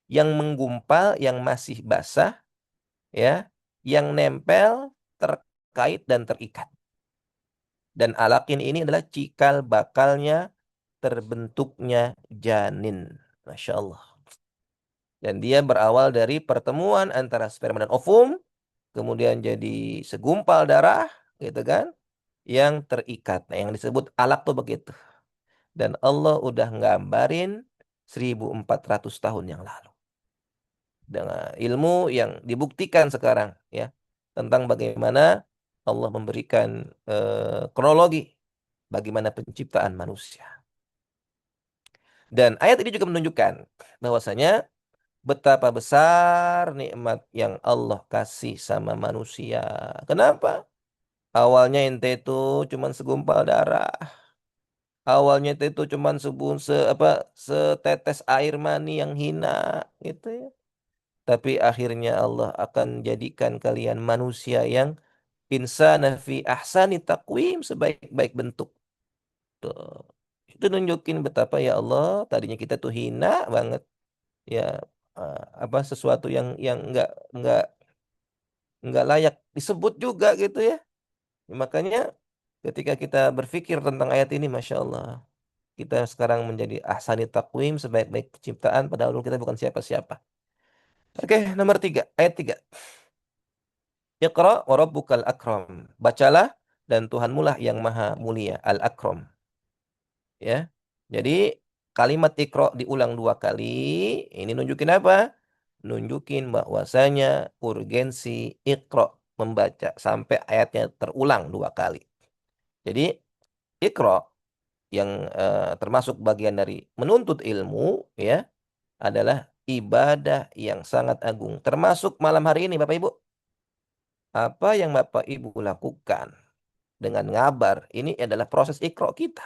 yang menggumpal yang masih basah ya, yang nempel, terkait dan terikat. Dan alakin ini adalah cikal bakalnya terbentuknya janin. Masya Allah. Dan dia berawal dari pertemuan antara sperma dan ovum, kemudian jadi segumpal darah, gitu kan, yang terikat. Nah, yang disebut alak tuh begitu. Dan Allah udah nggambarin 1400 tahun yang lalu. Dengan ilmu yang dibuktikan sekarang, ya, tentang bagaimana Allah memberikan kronologi bagaimana penciptaan manusia. Dan ayat ini juga menunjukkan bahwasanya betapa besar nikmat yang Allah kasih sama manusia. Kenapa? Awalnya ente itu cuman segumpal darah. Awalnya ente itu cuman setetes air mani yang hina gitu ya. Tapi akhirnya Allah akan jadikan kalian manusia yang insana fi ahsani taqwim, sebaik-baik bentuk. Tuh. Itu nunjukin betapa ya Allah, tadinya kita tuh hina banget ya, sesuatu yang nggak nggak layak disebut juga gitu ya. Makanya ketika kita berpikir tentang ayat ini, Masya Allah, kita sekarang menjadi ahsani takwim, sebaik-baik penciptaan, padahal dulu kita bukan siapa-siapa. Oke, nomor tiga, ayat tiga. Iqra wa rabbukal akram. Bacalah dan Tuhanmu lah yang maha mulia, al-akram. Ya. Jadi kalimat Iqra diulang dua kali. Ini nunjukin apa? Nunjukin bahwasanya urgensi Iqra, membaca sampai ayatnya terulang dua kali. Jadi Iqra yang termasuk bagian dari menuntut ilmu ya, adalah ibadah yang sangat agung. Termasuk malam hari ini Bapak Ibu. Apa yang Bapak Ibu lakukan dengan ngabar, ini adalah proses Iqra kita.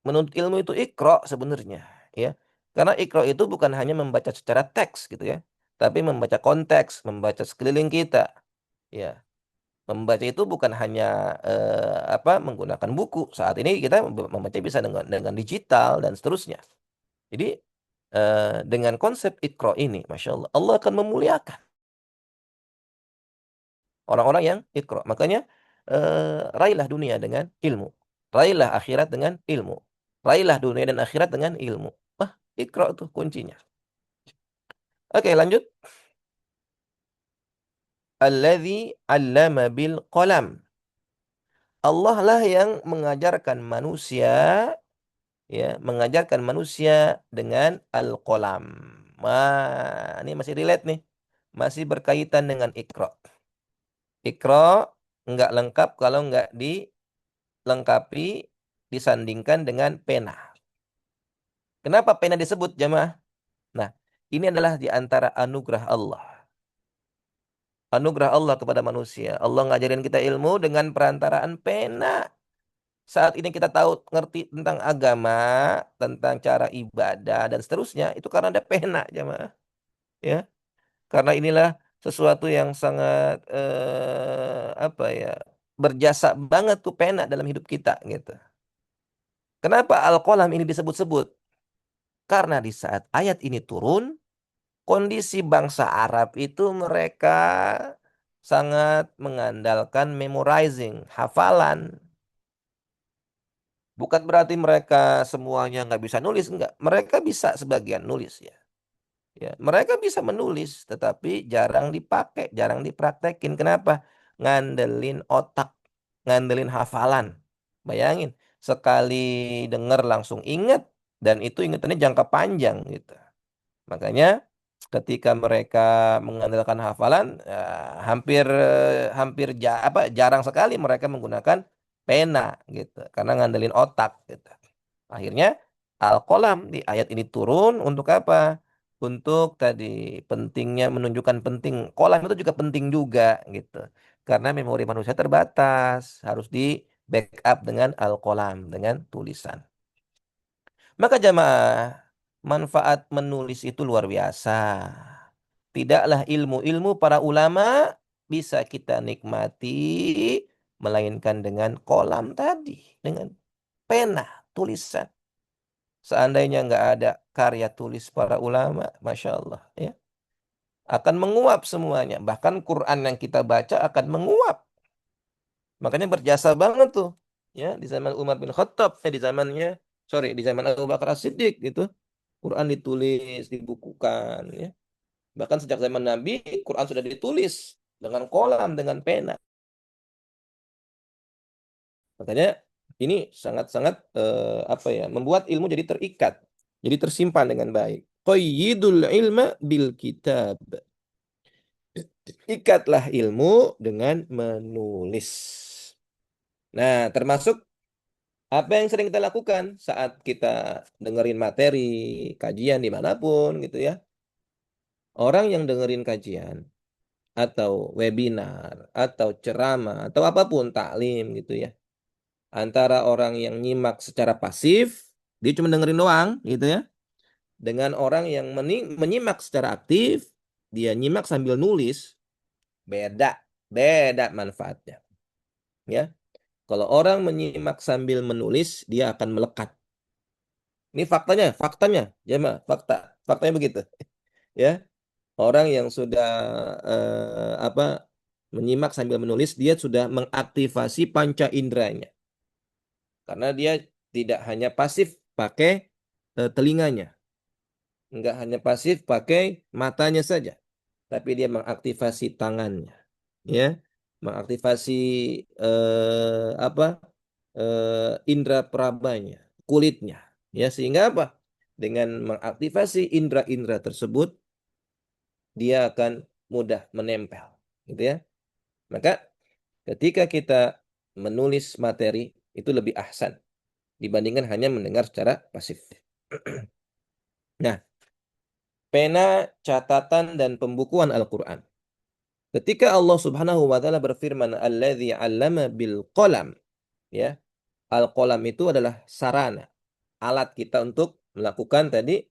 Menuntut ilmu itu Iqra sebenarnya, ya. Karena Iqra itu bukan hanya membaca secara teks gitu ya, tapi membaca konteks, membaca sekeliling kita, ya. Membaca itu bukan hanya menggunakan buku. Saat ini kita membaca bisa dengan digital dan seterusnya. Jadi dengan konsep Iqra ini, Masya Allah, Allah akan memuliakan orang-orang yang Iqra. Makanya raihlah dunia dengan ilmu. Raihlah akhirat dengan ilmu. Raihlah dunia dan akhirat dengan ilmu. Wah, Iqra tuh kuncinya. Oke, lanjut. Alladzi 'allama bil qalam. Allah lah yang mengajarkan manusia, ya, mengajarkan manusia dengan al-qalam. Ini masih relate nih. Masih berkaitan dengan Iqra. Iqra nggak lengkap kalau nggak dilengkapi, disandingkan dengan pena. Kenapa pena disebut jamaah? Nah, ini adalah di antara anugerah Allah. Anugerah Allah kepada manusia. Allah ngajarin kita ilmu dengan perantaraan pena. Saat ini kita tahu ngerti tentang agama, tentang cara ibadah dan seterusnya, itu karena ada pena, jemaah. Ya, karena inilah sesuatu yang sangat apa ya, berjasa banget tuh pena dalam hidup kita gitu. Kenapa Al-Qalam ini disebut-sebut? Karena di saat ayat ini turun, kondisi bangsa Arab itu mereka sangat mengandalkan memorizing, hafalan. Bukan berarti mereka semuanya nggak bisa nulis, enggak. Mereka bisa sebagian nulis ya. Ya, mereka bisa menulis, tetapi jarang dipakai, jarang dipraktekin. Kenapa? Ngandelin otak, ngandelin hafalan. Bayangin, sekali denger langsung ingat, dan itu ingatannya jangka panjang gitu. Makanya ketika mereka mengandalkan hafalan, hampir jarang sekali mereka menggunakan pena gitu, karena ngandelin otak gitu. Akhirnya Al-Qalam di ayat ini turun untuk apa? Untuk tadi pentingnya menunjukkan penting kolam itu juga penting juga gitu. Karena memori manusia terbatas, harus di backup dengan Al-Qalam, dengan tulisan. Maka jamaah, manfaat menulis itu luar biasa. Tidaklah ilmu-ilmu para ulama bisa kita nikmati melainkan dengan kolam tadi, dengan pena, tulisan. Seandainya nggak ada karya tulis para ulama, Masya Allah, ya, akan menguap semuanya. Bahkan Quran yang kita baca akan menguap. Makanya berjasa banget tuh, ya, di zaman Umar bin Khattab, di zaman Abu Bakar As-Siddiq gitu. Quran ditulis, dibukukan, ya. Bahkan sejak zaman Nabi, Quran sudah ditulis dengan kolam, dengan pena. Makanya ini sangat-sangat apa ya, membuat ilmu jadi terikat, jadi tersimpan dengan baik. Qayyidul ilma bil kitab. Ikatlah ilmu dengan menulis. Nah, termasuk apa yang sering kita lakukan saat kita dengerin materi, kajian dimanapun gitu ya. Orang yang dengerin kajian atau webinar atau ceramah atau apapun taklim gitu ya. Antara orang yang nyimak secara pasif, dia cuma dengerin doang gitu ya. Dengan orang yang menyimak secara aktif, dia nyimak sambil nulis, beda, beda manfaatnya. Ya, kalau orang menyimak sambil menulis, dia akan melekat. Ini faktanya, faktanya, ya mah, faktanya begitu. Ya, orang yang sudah apa menyimak sambil menulis, dia sudah mengaktifasi panca inderanya, karena dia tidak hanya pasif pakai telinganya, nggak hanya pasif pakai matanya saja, tapi dia mengaktifasi tangannya, ya, mengaktifasi apa indera perabanya, kulitnya, ya, sehingga apa? Dengan mengaktifasi indera-indera tersebut, dia akan mudah menempel, gitu ya. Maka ketika kita menulis materi itu lebih ahsan dibandingkan hanya mendengar secara pasif. Nah, pena, catatan dan pembukuan Al-Qur'an. Ketika Allah Subhanahu wa taala berfirman alladzi 'allama bil qalam, ya. Al-qalam itu adalah sarana, alat kita untuk melakukan tadi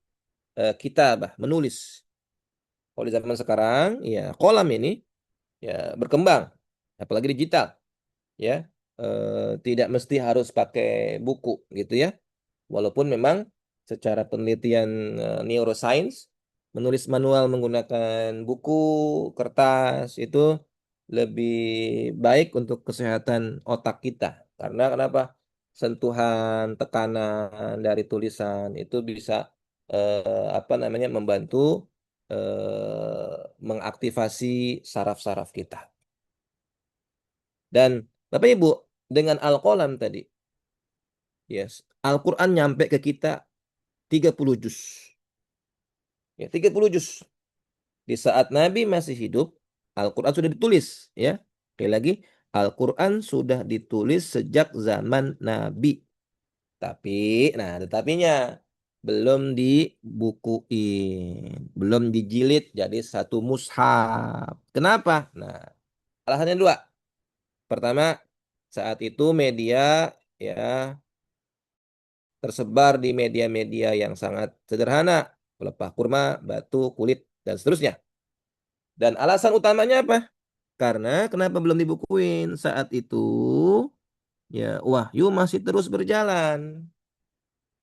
kitabah, menulis. Kalau di zaman sekarang, ya, qalam ini ya berkembang, apalagi digital, ya. Tidak mesti harus pakai buku gitu ya. Walaupun memang secara penelitian neuroscience, menulis manual menggunakan buku, kertas itu lebih baik untuk kesehatan otak kita. Karena kenapa? Sentuhan, tekanan dari tulisan itu bisa apa namanya membantu mengaktifasi saraf-saraf kita. Dan Bapak Ibu, dengan Al-Qalam tadi, yes, Al-Quran nyampe ke kita 30 juz. Ya, 30 juz. Di saat Nabi masih hidup, Al-Quran sudah ditulis. Ya, sekali lagi, Al-Quran sudah ditulis sejak zaman Nabi. Tapi, nah, tetapinya belum dibukuin, belum dijilid jadi satu mushaf. Kenapa? Nah, alasannya dua. Pertama, saat itu media ya tersebar di media-media yang sangat sederhana, pelepah kurma, batu, kulit, dan seterusnya. Dan alasan utamanya apa? Karena kenapa belum dibukuin? Saat itu ya wahyu masih terus berjalan.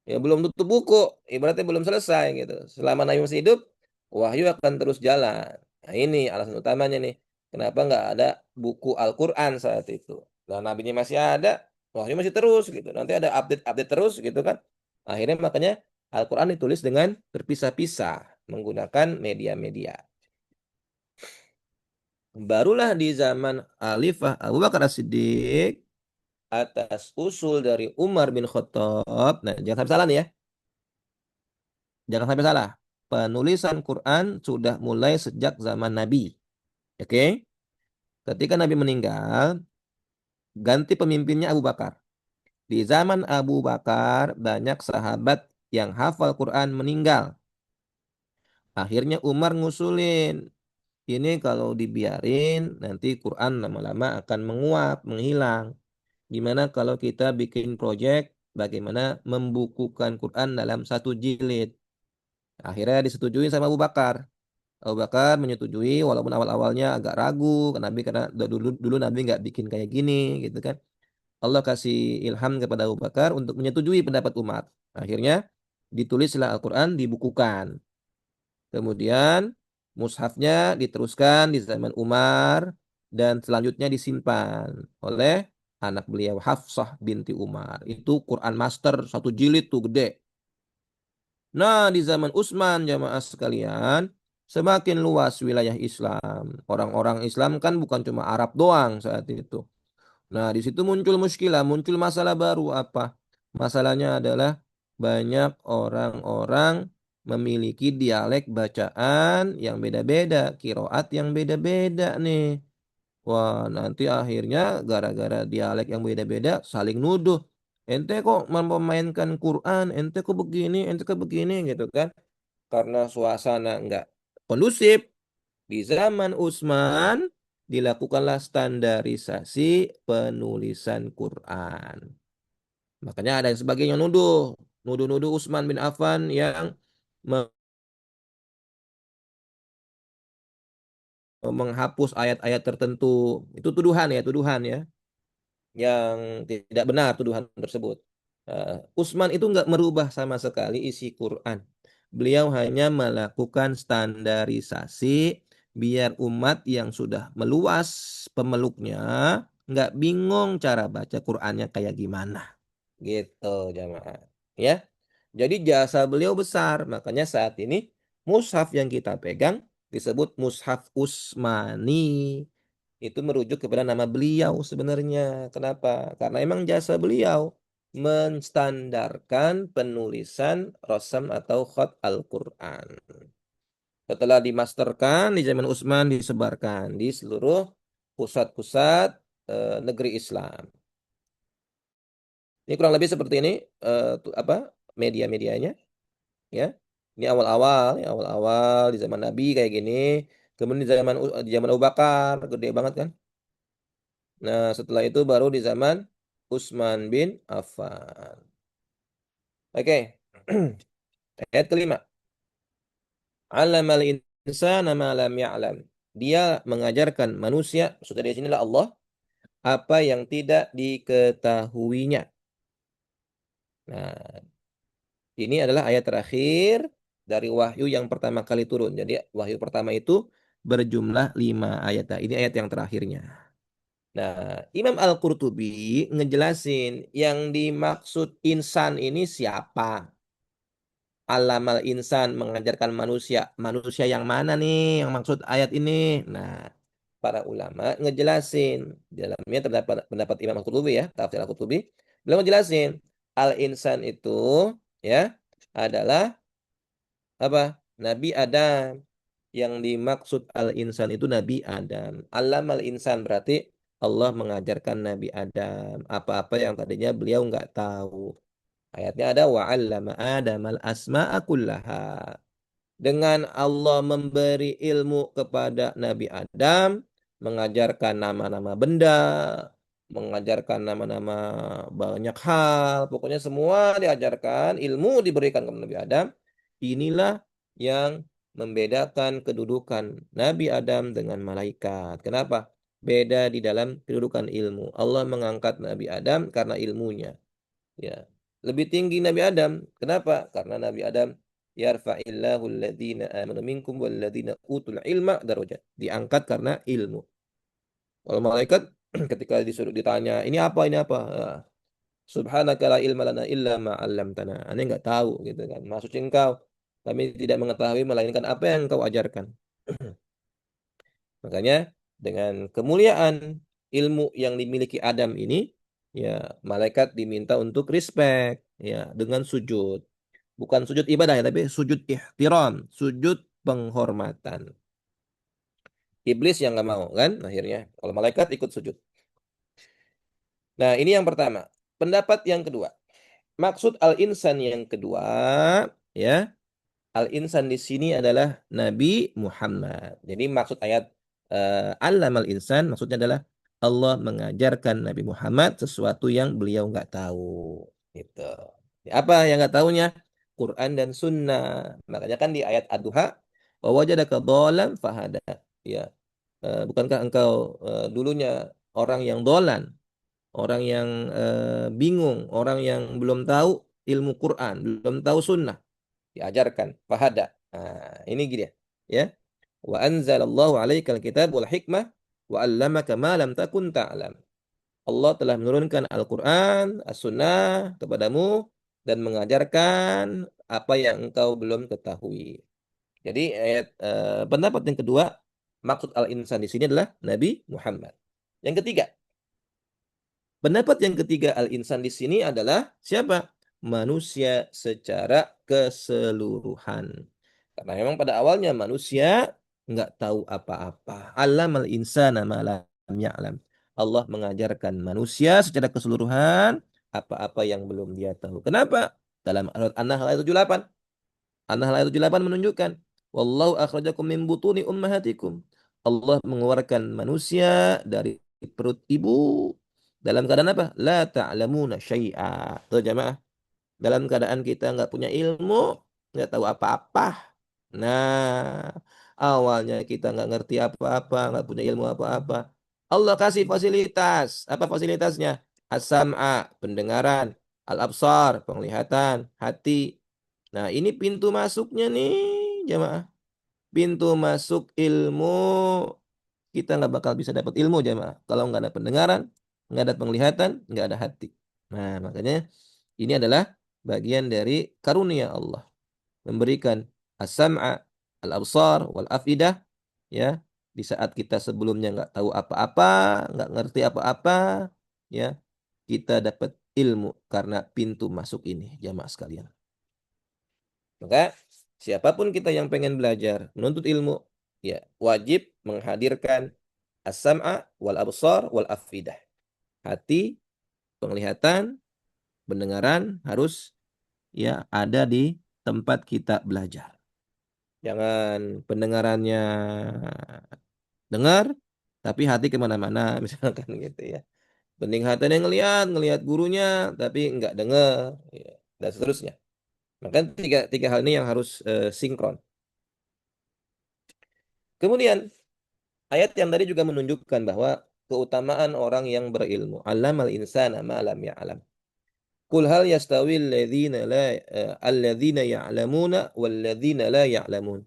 Ya belum tutup buku, ibaratnya belum selesai gitu. Selama Nabi masih hidup, wahyu akan terus jalan. Nah ini alasan utamanya nih. Kenapa nggak ada buku Al-Quran saat itu? Nah Nabinya masih ada, wahyu masih terus gitu. Nanti ada update-update terus gitu kan. Akhirnya makanya Al-Quran ditulis dengan terpisah-pisah menggunakan media-media. Barulah di zaman Khalifah Abu Bakar As-Siddiq atas usul dari Umar bin Khattab. Nah, jangan sampai salah nih ya. Jangan sampai salah. Penulisan Quran sudah mulai sejak zaman Nabi. Oke? Ketika Nabi meninggal, ganti pemimpinnya Abu Bakar. Di zaman Abu Bakar, banyak sahabat yang hafal Quran meninggal. Akhirnya Umar ngusulin, ini kalau dibiarin, nanti Quran lama-lama akan menguap, menghilang. Gimana kalau kita bikin proyek bagaimana membukukan Quran dalam satu jilid? Akhirnya disetujui sama Abu Bakar. Abu Bakar menyetujui walaupun awal-awalnya agak ragu karena dulu dulu Nabi nggak bikin kayak gini gitu kan. Allah kasih ilham kepada Abu Bakar untuk menyetujui pendapat Umar. Akhirnya ditulislah Al-Quran, dibukukan. Kemudian mushafnya diteruskan di zaman Umar dan selanjutnya disimpan oleh anak beliau Hafsah binti Umar. Itu Quran Master satu jilid tuh gede. Nah, di zaman Utsman jamaah sekalian, semakin luas wilayah Islam. Orang-orang Islam kan bukan cuma Arab doang saat itu. Nah, di situ muncul muskilah, muncul masalah baru apa? Masalahnya adalah banyak orang-orang memiliki dialek bacaan yang beda-beda, kiroat yang beda-beda nih. Wah, nanti akhirnya gara-gara dialek yang beda-beda saling nuduh. Ente kok memainkan Quran, ente kok begini gitu kan. Karena suasana nggak kondusif. Di zaman Utsman dilakukanlah standarisasi penulisan Quran. Makanya ada yang sebagian yang nuduh-nuduh Utsman bin Affan yang menghapus ayat-ayat tertentu. Itu tuduhan ya, yang tidak benar tuduhan tersebut. Utsman itu nggak merubah sama sekali isi Quran. Beliau hanya melakukan standarisasi biar umat yang sudah meluas pemeluknya nggak bingung cara baca Qurannya kayak gimana. Gitu jamaah. Ya. Jadi jasa beliau besar. Makanya saat ini mushaf yang kita pegang disebut mushaf Utsmani. Itu merujuk kepada nama beliau sebenarnya. Kenapa? Karena emang jasa beliau menstandarkan penulisan rasam atau khat Al-Quran. Setelah dimasterkan di zaman Utsman disebarkan di seluruh pusat-pusat negeri Islam. Ini kurang lebih seperti ini apa media-medianya ya. Ini awal-awal di zaman Nabi kayak gini. Kemudian di zaman Abu Bakar gede banget kan. Nah, setelah itu baru di zaman Utsman bin Affan. Oke. Ayat kelima. Allamal insana ma lam ya'lam. Dia mengajarkan manusia, maksudnya di sinilah Allah, apa yang tidak diketahuinya. Nah, ini adalah ayat terakhir dari wahyu yang pertama kali turun. Jadi wahyu pertama itu berjumlah 5 ayat. Nah, ini ayat yang terakhirnya. Nah, Imam Al-Qurtubi ngejelasin yang dimaksud insan ini siapa. Alamal insan mengajarkan manusia. Manusia yang mana nih yang maksud ayat ini? Nah, para ulama ngejelasin. Di dalamnya terdapat pendapat Imam Al-Qurtubi ya, tafsir Al-Qurtubi. Beliau ngejelasin al-insan itu ya adalah apa? Nabi Adam. Yang dimaksud al-insan itu Nabi Adam. Allamal insan berarti Allah mengajarkan Nabi Adam apa-apa yang tadinya beliau nggak tahu. Ayatnya ada wa 'allama Adamal asma'a kullaha. Dengan Allah memberi ilmu kepada Nabi Adam, mengajarkan nama-nama benda, mengajarkan nama-nama banyak hal, pokoknya semua diajarkan, ilmu diberikan kepada Nabi Adam. Inilah yang membedakan kedudukan Nabi Adam dengan malaikat. Kenapa? Beda di dalam kedudukan ilmu. Allah mengangkat Nabi Adam karena ilmunya. Ya. Lebih tinggi Nabi Adam. Kenapa? Karena Nabi Adam yarfa'illahu alladhina amanu minkum walladhina utul ilma darajat. Diangkat karena ilmu. Kalau malaikat ketika disuruh ditanya, ini apa, ini apa? Ah, Subhanaka la ilma lana illa ma 'allamtana. Ane enggak tahu gitu kan. Maksudnya engkau kami tidak mengetahui melainkan apa yang engkau ajarkan. Makanya dengan kemuliaan ilmu yang dimiliki Adam ini, ya malaikat diminta untuk respect, ya dengan sujud. Bukan sujud ibadah ya, tapi sujud ihtiram, sujud penghormatan. Iblis yang nggak mau kan, akhirnya kalau malaikat ikut sujud. Nah ini yang pertama. Pendapat yang kedua. Maksud al-insan yang kedua, ya al-insan di sini adalah Nabi Muhammad. Jadi maksud ayat allamal insan maksudnya adalah Allah mengajarkan Nabi Muhammad sesuatu yang beliau nggak tahu. Gitu. Apa yang nggak tahunya? Quran dan Sunnah. Makanya kan di ayat Ad-Duha, wa wajadaka dhalan fahada. Ya, bukankah engkau dulunya orang yang dolan, orang yang bingung, orang yang belum tahu ilmu Quran, belum tahu Sunnah diajarkan fahada. Nah, ini gini ya. Ya. Wa anzalallahu 'alaikal kitab wal hikmah wa 'allamaka ma lam takun ta'lam. Allah telah menurunkan Al-Qur'an, As-Sunnah kepadamu dan mengajarkan apa yang engkau belum ketahui. Jadi ayat pendapat yang kedua, maksud al-insan di sini adalah Nabi Muhammad. Yang ketiga, pendapat yang ketiga al-insan di sini adalah siapa? Manusia secara keseluruhan. Karena memang pada awalnya manusia nggak tahu apa-apa. Allamal insana ma lam ya'lam. Allah mengajarkan manusia secara keseluruhan apa-apa yang belum dia tahu. Kenapa? Dalam An-Nahl ayat 78. An-Nahl ayat 78 menunjukkan wallahu akhrajakum min butuni ummahatikum. Allah mengeluarkan manusia dari perut ibu dalam keadaan apa? La ta'lamuna syai'a. Tuh jamaah, dalam keadaan kita nggak punya ilmu, nggak tahu apa-apa. Nah, awalnya kita nggak ngerti apa-apa, nggak punya ilmu apa-apa. Allah kasih fasilitas. Apa fasilitasnya? As-sam'a, pendengaran. Al-absar, penglihatan. Hati. Nah, ini pintu masuknya nih, jamaah. Pintu masuk ilmu. Kita nggak bakal bisa dapat ilmu, jamaah. Kalau nggak ada pendengaran, nggak ada penglihatan, nggak ada hati. Nah, makanya ini adalah bagian dari karunia Allah. Memberikan as-sam'a, al-absar, wal-afidah. Ya, di saat kita sebelumnya nggak tahu apa-apa, nggak ngerti apa-apa, ya, kita dapat ilmu karena pintu masuk ini, jamaah sekalian. Maka siapapun kita yang pengen belajar, menuntut ilmu, ya wajib menghadirkan as-sam'a wal absar wal afidah. Hati, penglihatan, pendengaran harus ya ada di tempat kita belajar. Jangan pendengarannya dengar, tapi hati kemana-mana, misalkan gitu ya. Pendengarannya ngelihat, ngelihat gurunya, tapi nggak dengar, ya, dan seterusnya. Maka tiga hal ini yang harus sinkron. Kemudian ayat yang tadi juga menunjukkan bahwa keutamaan orang yang berilmu. Allamal insana ma lam ya'lam. Qul hal yastawi alladzina ya'lamuna walladzina la ya'lamun.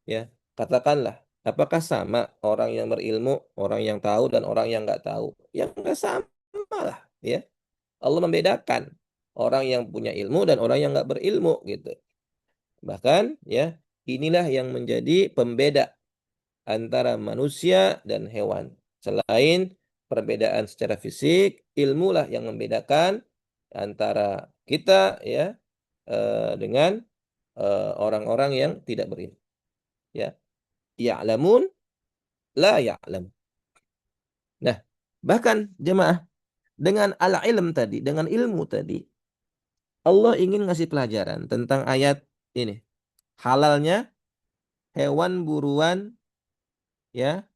Ya, katakanlah, apakah sama orang yang berilmu, orang yang tahu dan orang yang nggak tahu? Yang nggak sama lah, ya. Allah membedakan orang yang punya ilmu dan orang yang nggak berilmu gitu. Bahkan ya, inilah yang menjadi pembeda antara manusia dan hewan. Selain perbedaan secara fisik, ilmulah yang membedakan antara kita ya dengan orang-orang yang tidak berilmu. Ya, ya'lamun la ya'lam. Nah, bahkan jemaah dengan al-ilm tadi, dengan ilmu tadi, Allah ingin ngasih pelajaran tentang ayat ini. Halalnya hewan buruan ya,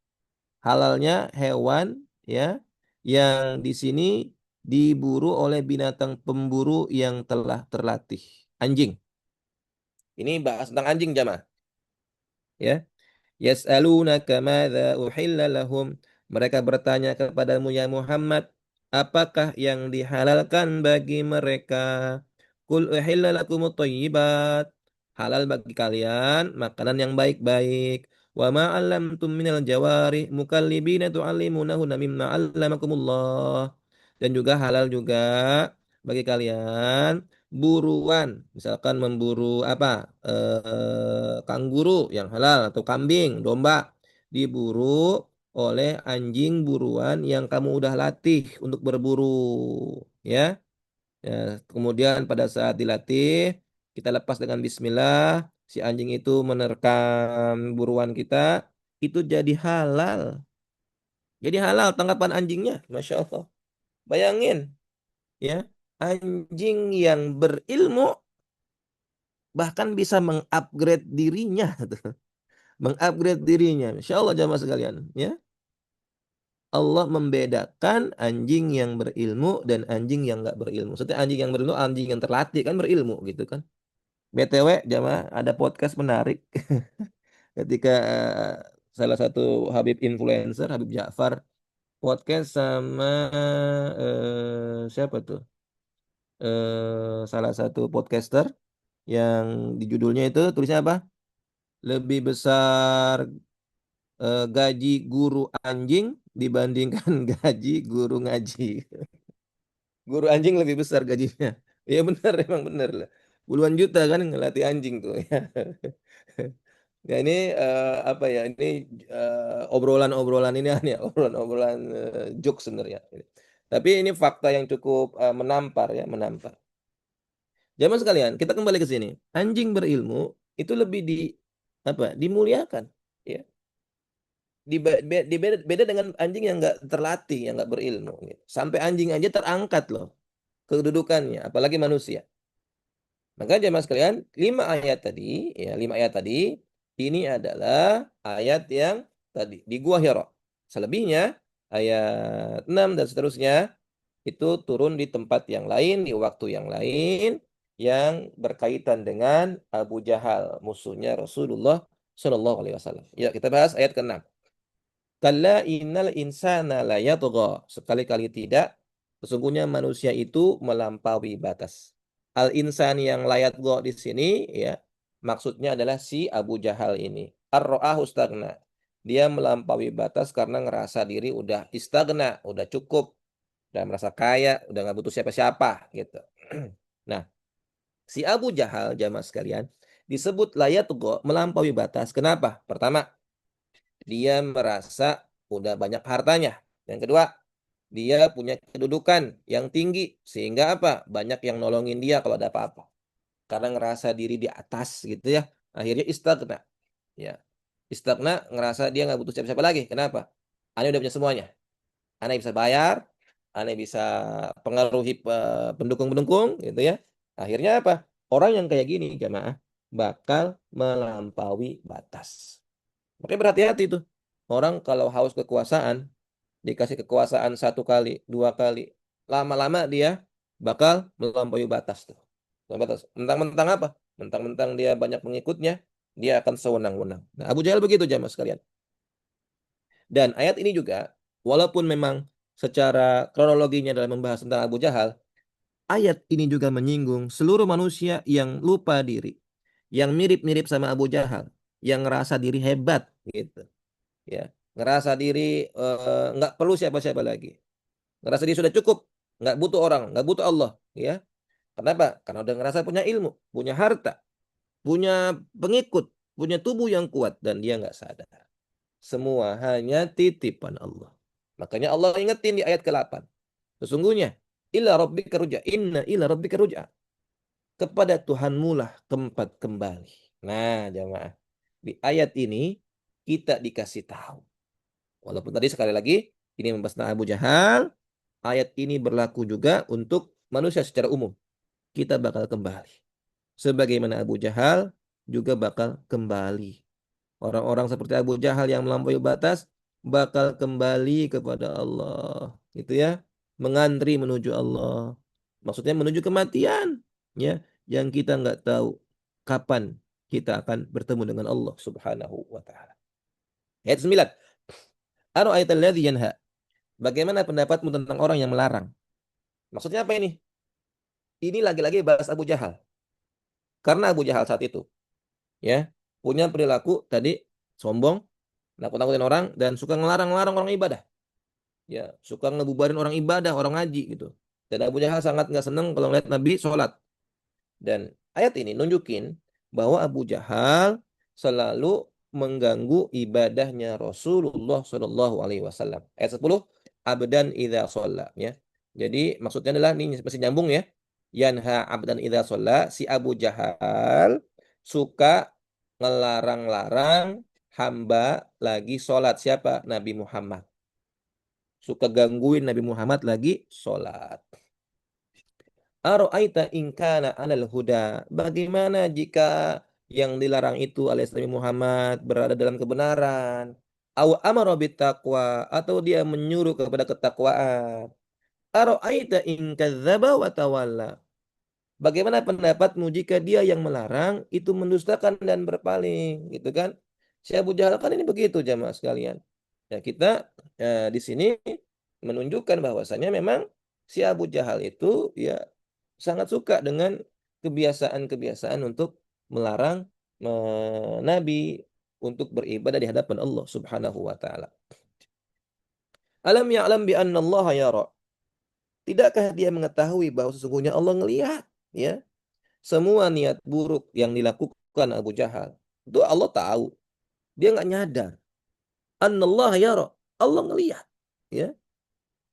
halalnya hewan ya yang di sini diburu oleh binatang pemburu yang telah terlatih. Anjing. Ini bahas tentang anjing jamaah. Ya. Yas'alunaka madza uhilla lahum. Mereka bertanya kepadamu ya Muhammad, apakah yang dihalalkan bagi mereka? Qul uhilla lakumut thayyibat. Halal bagi kalian makanan yang baik-baik. Wa ma 'allamtum minal jawarih mukallibina tu'allimunahunna mimma 'allamakumullah. Dan juga halal juga bagi kalian buruan, misalkan memburu apa? Kanguru yang halal atau kambing, domba diburu oleh anjing buruan yang kamu udah latih untuk berburu, ya. Ya, kemudian pada saat dilatih, kita lepas dengan bismillah, si anjing itu menerkam buruan kita, itu jadi halal. Jadi halal tangkapan anjingnya, Masya Allah. Bayangin, ya, anjing yang berilmu bahkan bisa mengupgrade dirinya, mengupgrade dirinya. Insya Allah jamaah sekalian, ya. Allah membedakan anjing yang berilmu dan anjing yang nggak berilmu. Seperti anjing yang berilmu, anjing yang terlatih kan berilmu gitu kan. BTW jamaah ada podcast menarik ketika salah satu Habib influencer Habib Ja'far podcast sama siapa tuh? Salah satu podcaster yang di judulnya itu tulisnya apa? Lebih besar gaji guru anjing dibandingkan gaji guru ngaji. Guru anjing lebih besar gajinya. Iya benar, emang benar lah. Puluhan juta kan ngelatih anjing tuh ya. Ya ini apa ya? Ini obrolan-obrolan ini ya, obrolan-obrolan jokes sebenarnya. Tapi ini fakta yang cukup menampar ya, menampar. Zaman sekalian, kita kembali ke sini. Anjing berilmu itu lebih di apa? Dimuliakan. Ya. Beda dengan anjing yang nggak terlatih, yang nggak berilmu. Gitu. Sampai anjing aja terangkat loh kedudukannya, apalagi manusia. Maka jemaah sekalian, 5 ayat tadi, ya 5 ayat tadi, ini adalah ayat yang tadi di Gua Hira. Selebihnya ayat 6 dan seterusnya itu turun di tempat yang lain, di waktu yang lain, yang berkaitan dengan Abu Jahal, musuhnya Rasulullah Shallallahu Alaihi Wasallam. Ya, kita bahas ayat ke-6. Kalla innal insana la yatgha. Sekali-kali tidak, sesungguhnya manusia itu melampaui batas. Al-insan yang layat go di sini ya, maksudnya adalah si Abu Jahal ini. Ar-ra'ahu stagna. Dia melampaui batas karena ngerasa diri udah istagna, udah cukup, udah merasa kaya, udah nggak butuh siapa-siapa gitu. Nah, si Abu Jahal jamaah sekalian disebut layat go melampaui batas. Kenapa? Pertama, dia merasa udah banyak hartanya. Yang kedua, dia punya kedudukan yang tinggi sehingga apa? Banyak yang nolongin dia kalau ada apa-apa. Karena ngerasa diri di atas gitu ya. Akhirnya istagna. Ya. Istagna ngerasa dia nggak butuh siapa-siapa lagi. Kenapa? Ane udah punya semuanya. Ane bisa bayar, Ane bisa pengaruhi pendukung-pendukung gitu ya. Akhirnya apa? Orang yang kayak gini jamaah bakal melampaui batas. Makanya berhati-hati tuh. Orang kalau haus kekuasaan, dikasih kekuasaan 1 kali, 2 kali, lama-lama dia bakal melampaui batas tuh. Melampaui batas. Mentang-mentang apa? Mentang-mentang dia banyak pengikutnya, dia akan sewenang-wenang. Nah, Abu Jahal begitu jamaah sekalian. Dan ayat ini juga, walaupun memang secara kronologinya dalam membahas tentang Abu Jahal, ayat ini juga menyinggung seluruh manusia yang lupa diri, yang mirip-mirip sama Abu Jahal, yang ngerasa diri hebat gitu. Ya, ngerasa diri nggak perlu siapa-siapa lagi, ngerasa diri sudah cukup, nggak butuh orang, nggak butuh Allah, ya. Kenapa? Karena udah ngerasa punya ilmu, punya harta. punya pengikut, punya tubuh yang kuat dan dia nggak sadar. Semua hanya titipan Allah. Makanya Allah ingetin di ayat ke-8. Sesungguhnya ila rabbika ruja, inna ila rabbika ruja. Kepada Tuhanmu lah tempat kembali. Nah, jamaah. Di ayat ini kita dikasih tahu. Walaupun tadi sekali lagi ini membahas tentang Abu Jahal, ayat ini berlaku juga untuk manusia secara umum. Kita bakal kembali. Sebagaimana Abu Jahal juga bakal kembali. Orang-orang seperti Abu Jahal yang melampaui batas bakal kembali kepada Allah. Gitu ya. Mengantri menuju Allah. Maksudnya menuju kematian. Ya. Yang kita nggak tahu kapan kita akan bertemu dengan Allah subhanahu wa ta'ala. Ayat 9. Ara'aital ladzi yanha. Bagaimana pendapatmu tentang orang yang melarang? Maksudnya apa ini? Ini lagi-lagi bahas Abu Jahal. Karena Abu Jahal saat itu ya punya perilaku tadi sombong, nakut-nakutin orang dan suka ngelarang-larang orang ibadah. Ya, suka ngebubarin orang ibadah, orang ngaji gitu. Dan Abu Jahal sangat nggak seneng kalau ngeliat Nabi sholat. Dan ayat ini nunjukin bahwa Abu Jahal selalu mengganggu ibadahnya Rasulullah Shallallahu Alaihi Wasallam. Ayat 10, abdan idza sholla ya. Jadi maksudnya adalah ini masih nyambung ya. Yanha abdan idza sholla, si Abu Jahal suka ngelarang-larang hamba lagi sholat. Siapa? Nabi Muhammad. Suka gangguin Nabi Muhammad lagi sholat. Aro'aita inkana alal huda. Bagaimana jika yang dilarang itu alias Nabi Muhammad berada dalam kebenaran? Aw amara taqwa, atau dia menyuruh kepada ketakwaan. Aro'aita in kadzdzaba wa tawalla. Bagaimana pendapatmu jika dia yang melarang itu mendustakan dan berpaling, gitu kan? Si Abu Jahal kan ini begitu jamaah sekalian. Ya kita di sini menunjukkan bahwasanya memang si Abu Jahal itu ya sangat suka dengan kebiasaan-kebiasaan untuk melarang Nabi untuk beribadah di hadapan Allah Subhanahu wa taala. Alam ya'lam bi anna Allah yara. Tidakkah dia mengetahui bahwa sesungguhnya Allah ngelihat ya semua niat buruk yang dilakukan Abu Jahal. Itu Allah tahu. Dia nggak nyadar. Anallah yara. Allah ngelihat. Ya.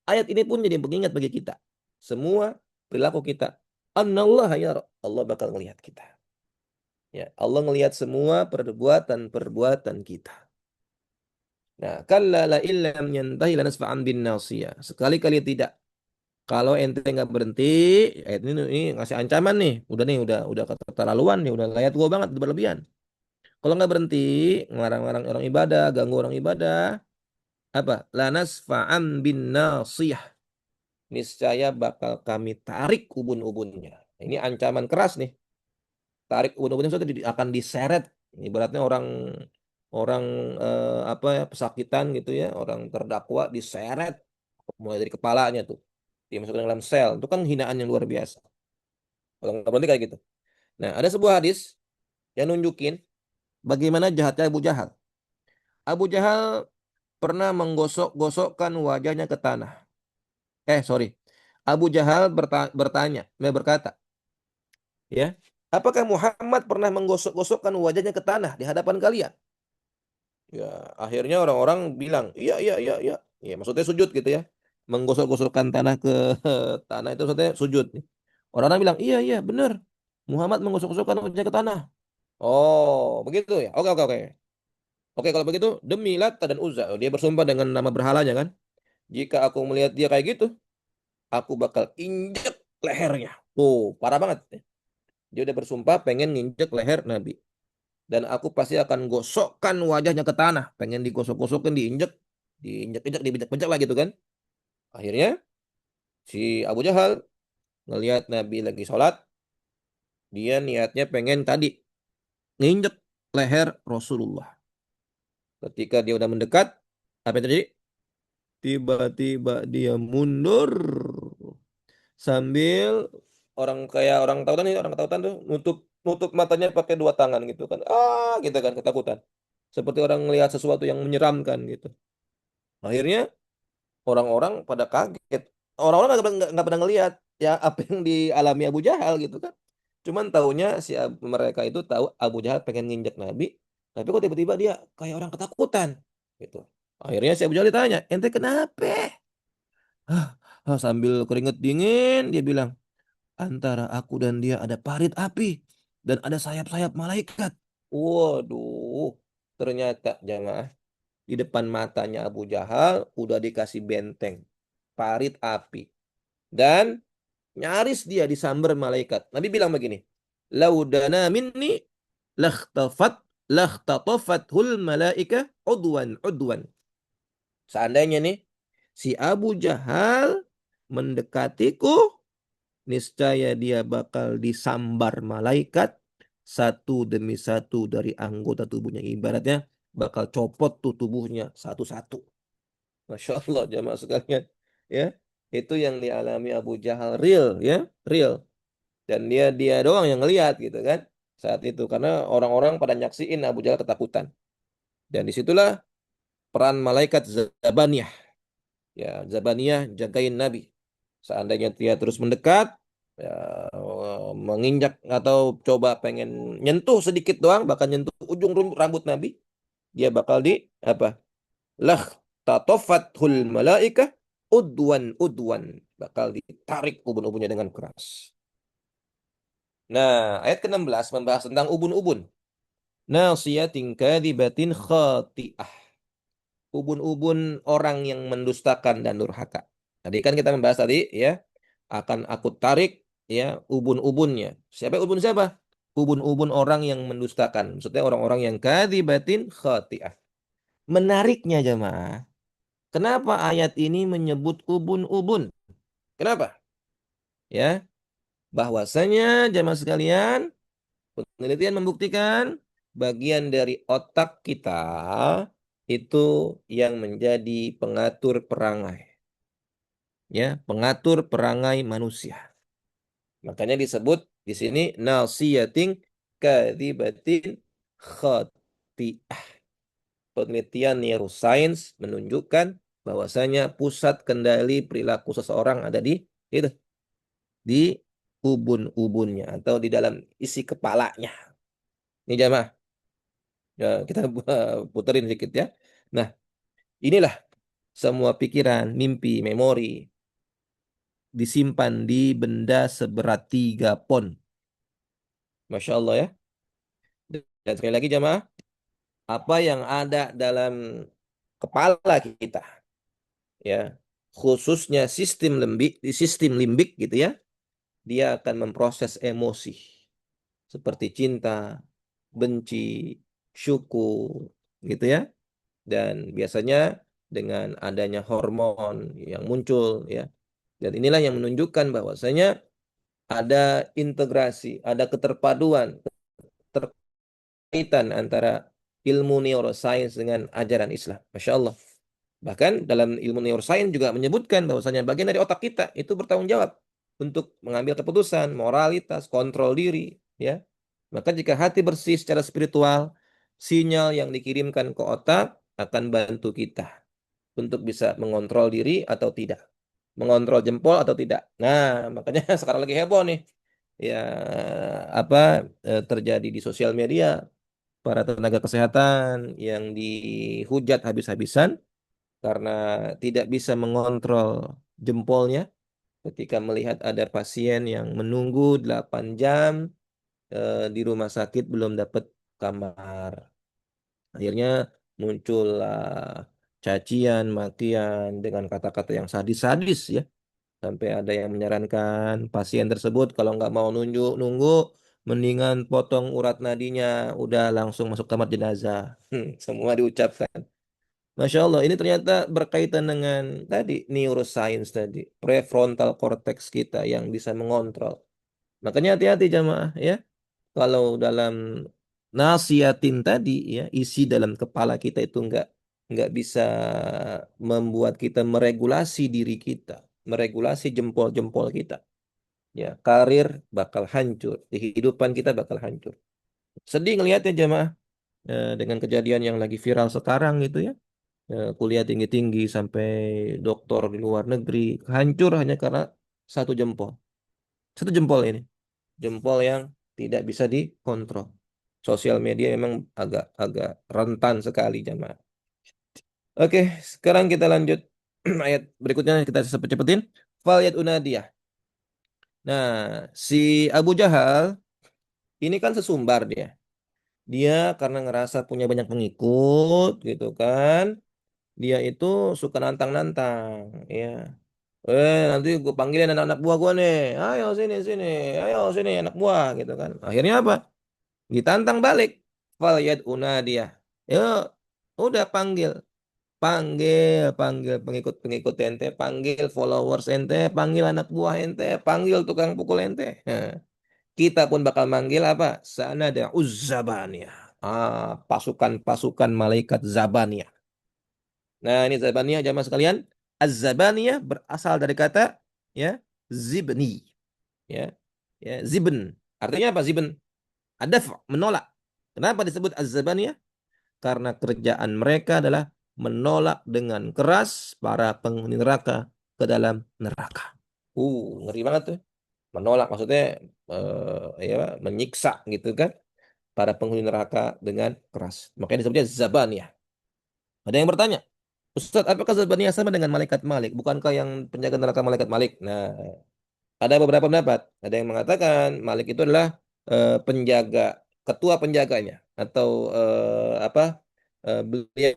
Ayat ini pun jadi pengingat bagi kita. Semua perilaku kita. Anallah yara. Allah bakal ngelihat kita. Ya, Allah ngelihat semua perbuatan-perbuatan kita. Nah, kalla la illam yantahi lanasfa'an bin nasiyah. Sekali-kali tidak. Kalau ente nggak berhenti, ayat ini ngasih ancaman nih. Udah keterlaluan nih, udah layat gua banget, udah berlebihan. Kalau nggak berhenti, ngelarang-larang orang ibadah, ganggu orang ibadah, apa? Lanasfa'an bin nasiyah. Niscaya bakal kami tarik ubun-ubunnya. Ini ancaman keras nih. Tarik ubun-ubunnya itu akan diseret. Ibaratnya orang orang apa ya pesakitan gitu ya, orang terdakwa diseret mulai dari kepalanya tuh. Dimasukkan dalam sel. Itu kan hinaan yang luar biasa. Kalau nggak berhenti kayak gitu. Nah, ada sebuah hadis yang nunjukin bagaimana jahatnya Abu Jahal. Abu Jahal pernah menggosok-gosokkan wajahnya ke tanah. Sorry. Abu Jahal berkata, ya, apakah Muhammad pernah menggosok-gosokkan wajahnya ke tanah di hadapan kalian? Ya, akhirnya orang-orang bilang, iya, iya, iya, iya. Ya, maksudnya sujud gitu ya. Menggosok-gosokkan tanah ke tanah itu maksudnya sujud. Orang-orang bilang, iya, iya, benar. Muhammad menggosok-gosokkan wajahnya ke tanah. Oh, begitu ya. Oke, oke, oke. Oke, kalau begitu, demi Lata dan Uzza. Oh, dia bersumpah dengan nama berhalanya kan. Jika aku melihat dia kayak gitu, aku bakal injek lehernya. Oh, parah banget. Dia udah bersumpah pengen nginjek leher Nabi. Dan aku pasti akan gosokkan wajahnya ke tanah. Pengen digosok-gosokin, diinjek, diinjek-injek, dibejek-bejek lah gitu kan. Akhirnya si Abu Jahal ngelihat Nabi lagi sholat, dia niatnya pengen tadi nginjek leher Rasulullah. Ketika dia udah mendekat, apa yang terjadi? Tiba-tiba dia mundur sambil orang tautan nih, orang tautan tuh nutup nutup matanya pakai dua tangan gitu kan. Ah, gitu kan ketakutan. Seperti orang melihat sesuatu yang menyeramkan gitu. Akhirnya orang-orang pada kaget. Orang-orang nggak pernah ngelihat ya apa yang dialami Abu Jahal gitu kan. Cuman taunya mereka itu tahu Abu Jahal pengen nginjek Nabi, tapi kok tiba-tiba dia kayak orang ketakutan gitu. Akhirnya si Abu Jahal ditanya, ente kenapa? Ah, sambil keringet dingin dia bilang, antara aku dan dia ada parit api dan ada sayap-sayap malaikat. Waduh, ternyata jamaah di depan matanya Abu Jahal udah dikasih benteng, parit api. Dan nyaris dia disambar malaikat. Nabi bilang begini, laudana minni lakhtafat lakhtatafathul malaika udwan udwan. Seandainya nih si Abu Jahal mendekatiku, niscaya dia bakal disambar malaikat satu demi satu dari anggota tubuhnya. Ibaratnya bakal copot tuh tubuhnya satu-satu. Masya Allah jamaah sekalian. Ya, itu yang dialami Abu Jahal real ya, real. Dan dia doang yang ngelihat gitu kan saat itu karena orang-orang pada nyaksiin Abu Jahal ketakutan. Dan disitulah peran malaikat Zabaniyah. Ya, Zabaniyah jagain Nabi. Seandainya dia terus mendekat, ya, menginjak atau coba pengen nyentuh sedikit doang, bahkan nyentuh ujung rambut Nabi, dia bakal di apa? Lah tatofathul malaika udwan udwan, bakal ditarik ubun-ubunnya dengan keras. Nah, ayat ke-16 membahas tentang ubun-ubun. Nasiyatin kadibatin khati'ah. Ubun-ubun orang yang mendustakan dan durhaka. Tadi kan kita membahas tadi ya, akan aku tarik ya ubun-ubunnya. Siapa ubun siapa? Ubun-ubun orang yang mendustakan. Maksudnya orang-orang yang kadibatin khati'ah. Menariknya jemaah. Kenapa ayat ini menyebut ubun-ubun? Kenapa? Ya, bahwasanya jemaah sekalian, penelitian membuktikan bagian dari otak kita itu yang menjadi pengatur perangai, ya, pengatur perangai manusia. Makanya disebut di sini nasiyatin kadzibatin khati'ah. Penelitian neuroscience menunjukkan bahwasanya pusat kendali perilaku seseorang ada itu, di ubun-ubunnya atau di dalam isi kepalanya. Ini jamaah. Ya, kita puterin sedikit ya. Nah, inilah semua pikiran, mimpi, memori disimpan di benda seberat 3 pon. Masya Allah ya. Dan sekali lagi jamaah, apa yang ada dalam kepala kita, ya, khususnya sistem limbik gitu ya, dia akan memproses emosi seperti cinta, benci, syukur, gitu ya. Dan biasanya dengan adanya hormon yang muncul ya. Dan inilah yang menunjukkan bahwasanya ada integrasi, ada keterpaduan, keterkaitan antara ilmu neuroscience dengan ajaran Islam. Masya Allah. Bahkan dalam ilmu neuroscience juga menyebutkan bahwasanya bagian dari otak kita itu bertanggung jawab untuk mengambil keputusan, moralitas, kontrol diri, ya. Maka jika hati bersih secara spiritual, sinyal yang dikirimkan ke otak akan bantu kita untuk bisa mengontrol diri atau tidak, mengontrol jempol atau tidak. Nah, makanya sekarang lagi heboh nih. Ya, apa terjadi di sosial media, para tenaga kesehatan yang dihujat habis-habisan karena tidak bisa mengontrol jempolnya ketika melihat ada pasien yang menunggu 8 jam di rumah sakit belum dapat kamar. Akhirnya muncullah cacian, makian dengan kata-kata yang sadis-sadis ya. Sampai ada yang menyarankan pasien tersebut kalau nggak mau nunggu, mendingan potong urat nadinya, udah langsung masuk kamar jenazah. Semua diucapkan. Masya Allah, ini ternyata berkaitan dengan tadi neuroscience tadi, prefrontal cortex kita yang bisa mengontrol. Makanya hati-hati jamaah ya. Kalau dalam nasihatin tadi ya, isi dalam kepala kita itu nggak bisa membuat kita meregulasi diri kita, meregulasi jempol-jempol kita. Ya, karir bakal hancur, kehidupan kita bakal hancur. Sedih ngelihatnya jamaah dengan kejadian yang lagi viral sekarang gitu ya. Kuliah tinggi-tinggi sampai doktor di luar negeri hancur hanya karena satu jempol. Satu jempol ini. Jempol yang tidak bisa dikontrol. Sosial media memang agak agak rentan sekali jamaah. Oke, sekarang kita lanjut ayat berikutnya kita cepet-cepetin. Falyat unadiyah. Nah, si Abu Jahal ini kan sesumbar dia. Dia karena ngerasa punya banyak pengikut gitu kan. Dia itu suka nantang-nantang, ya. Nanti gue panggilin anak-anak buah gue nih. Ayo sini sini, ayo sini anak buah gitu kan. Akhirnya apa? Ditantang balik. Falyad unadiyah. Yuk, udah panggil. Panggil pengikut-pengikut ente, panggil followers ente, panggil anak buah ente, panggil tukang pukul ente. Nah, kita pun bakal manggil apa? Sana ada Uzzabaniyah. Pasukan-pasukan malaikat Zabaniyah. Nah, ini Zabaniyah jamaah sekalian. Az-Zabaniyah berasal dari kata ya zibni, ya. Ya, zibn. Artinya apa zibn? Adaf, menolak. Kenapa disebut Az-Zabaniyah? Karena kerjaan mereka adalah menolak dengan keras para penghuni neraka ke dalam neraka. Ngeri banget tuh. Menolak maksudnya ya menyiksa gitu kan para penghuni neraka dengan keras. Makanya disebutnya Zabaniyah. Ada yang bertanya, Ustaz, apakah Zabaniyah sama dengan malaikat Malik? Bukankah yang penjaga neraka malaikat Malik? Nah, ada beberapa pendapat. Ada yang mengatakan Malik itu adalah penjaga, ketua penjaganya atau apa? Beliau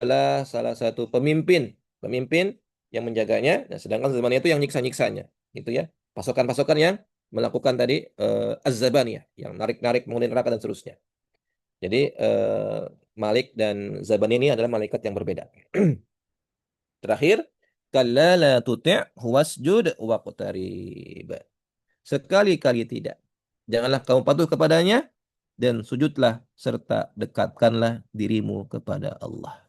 adalah salah satu pemimpin, pemimpin yang menjaganya. Nah, sedangkan Zabaniyah itu yang nyiksa-nyiksanya, gitu ya. Pasukan-pasukan yang melakukan tadi Az-Zabaniyah, yang narik-narik penghuni neraka dan seterusnya. Jadi Malik dan Zabaniyah ini adalah malaikat yang berbeda. Terakhir, kalla la tuti' wasjud waqtarib. Sekali-kali tidak. Janganlah kamu patuh kepadanya dan sujudlah serta dekatkanlah dirimu kepada Allah.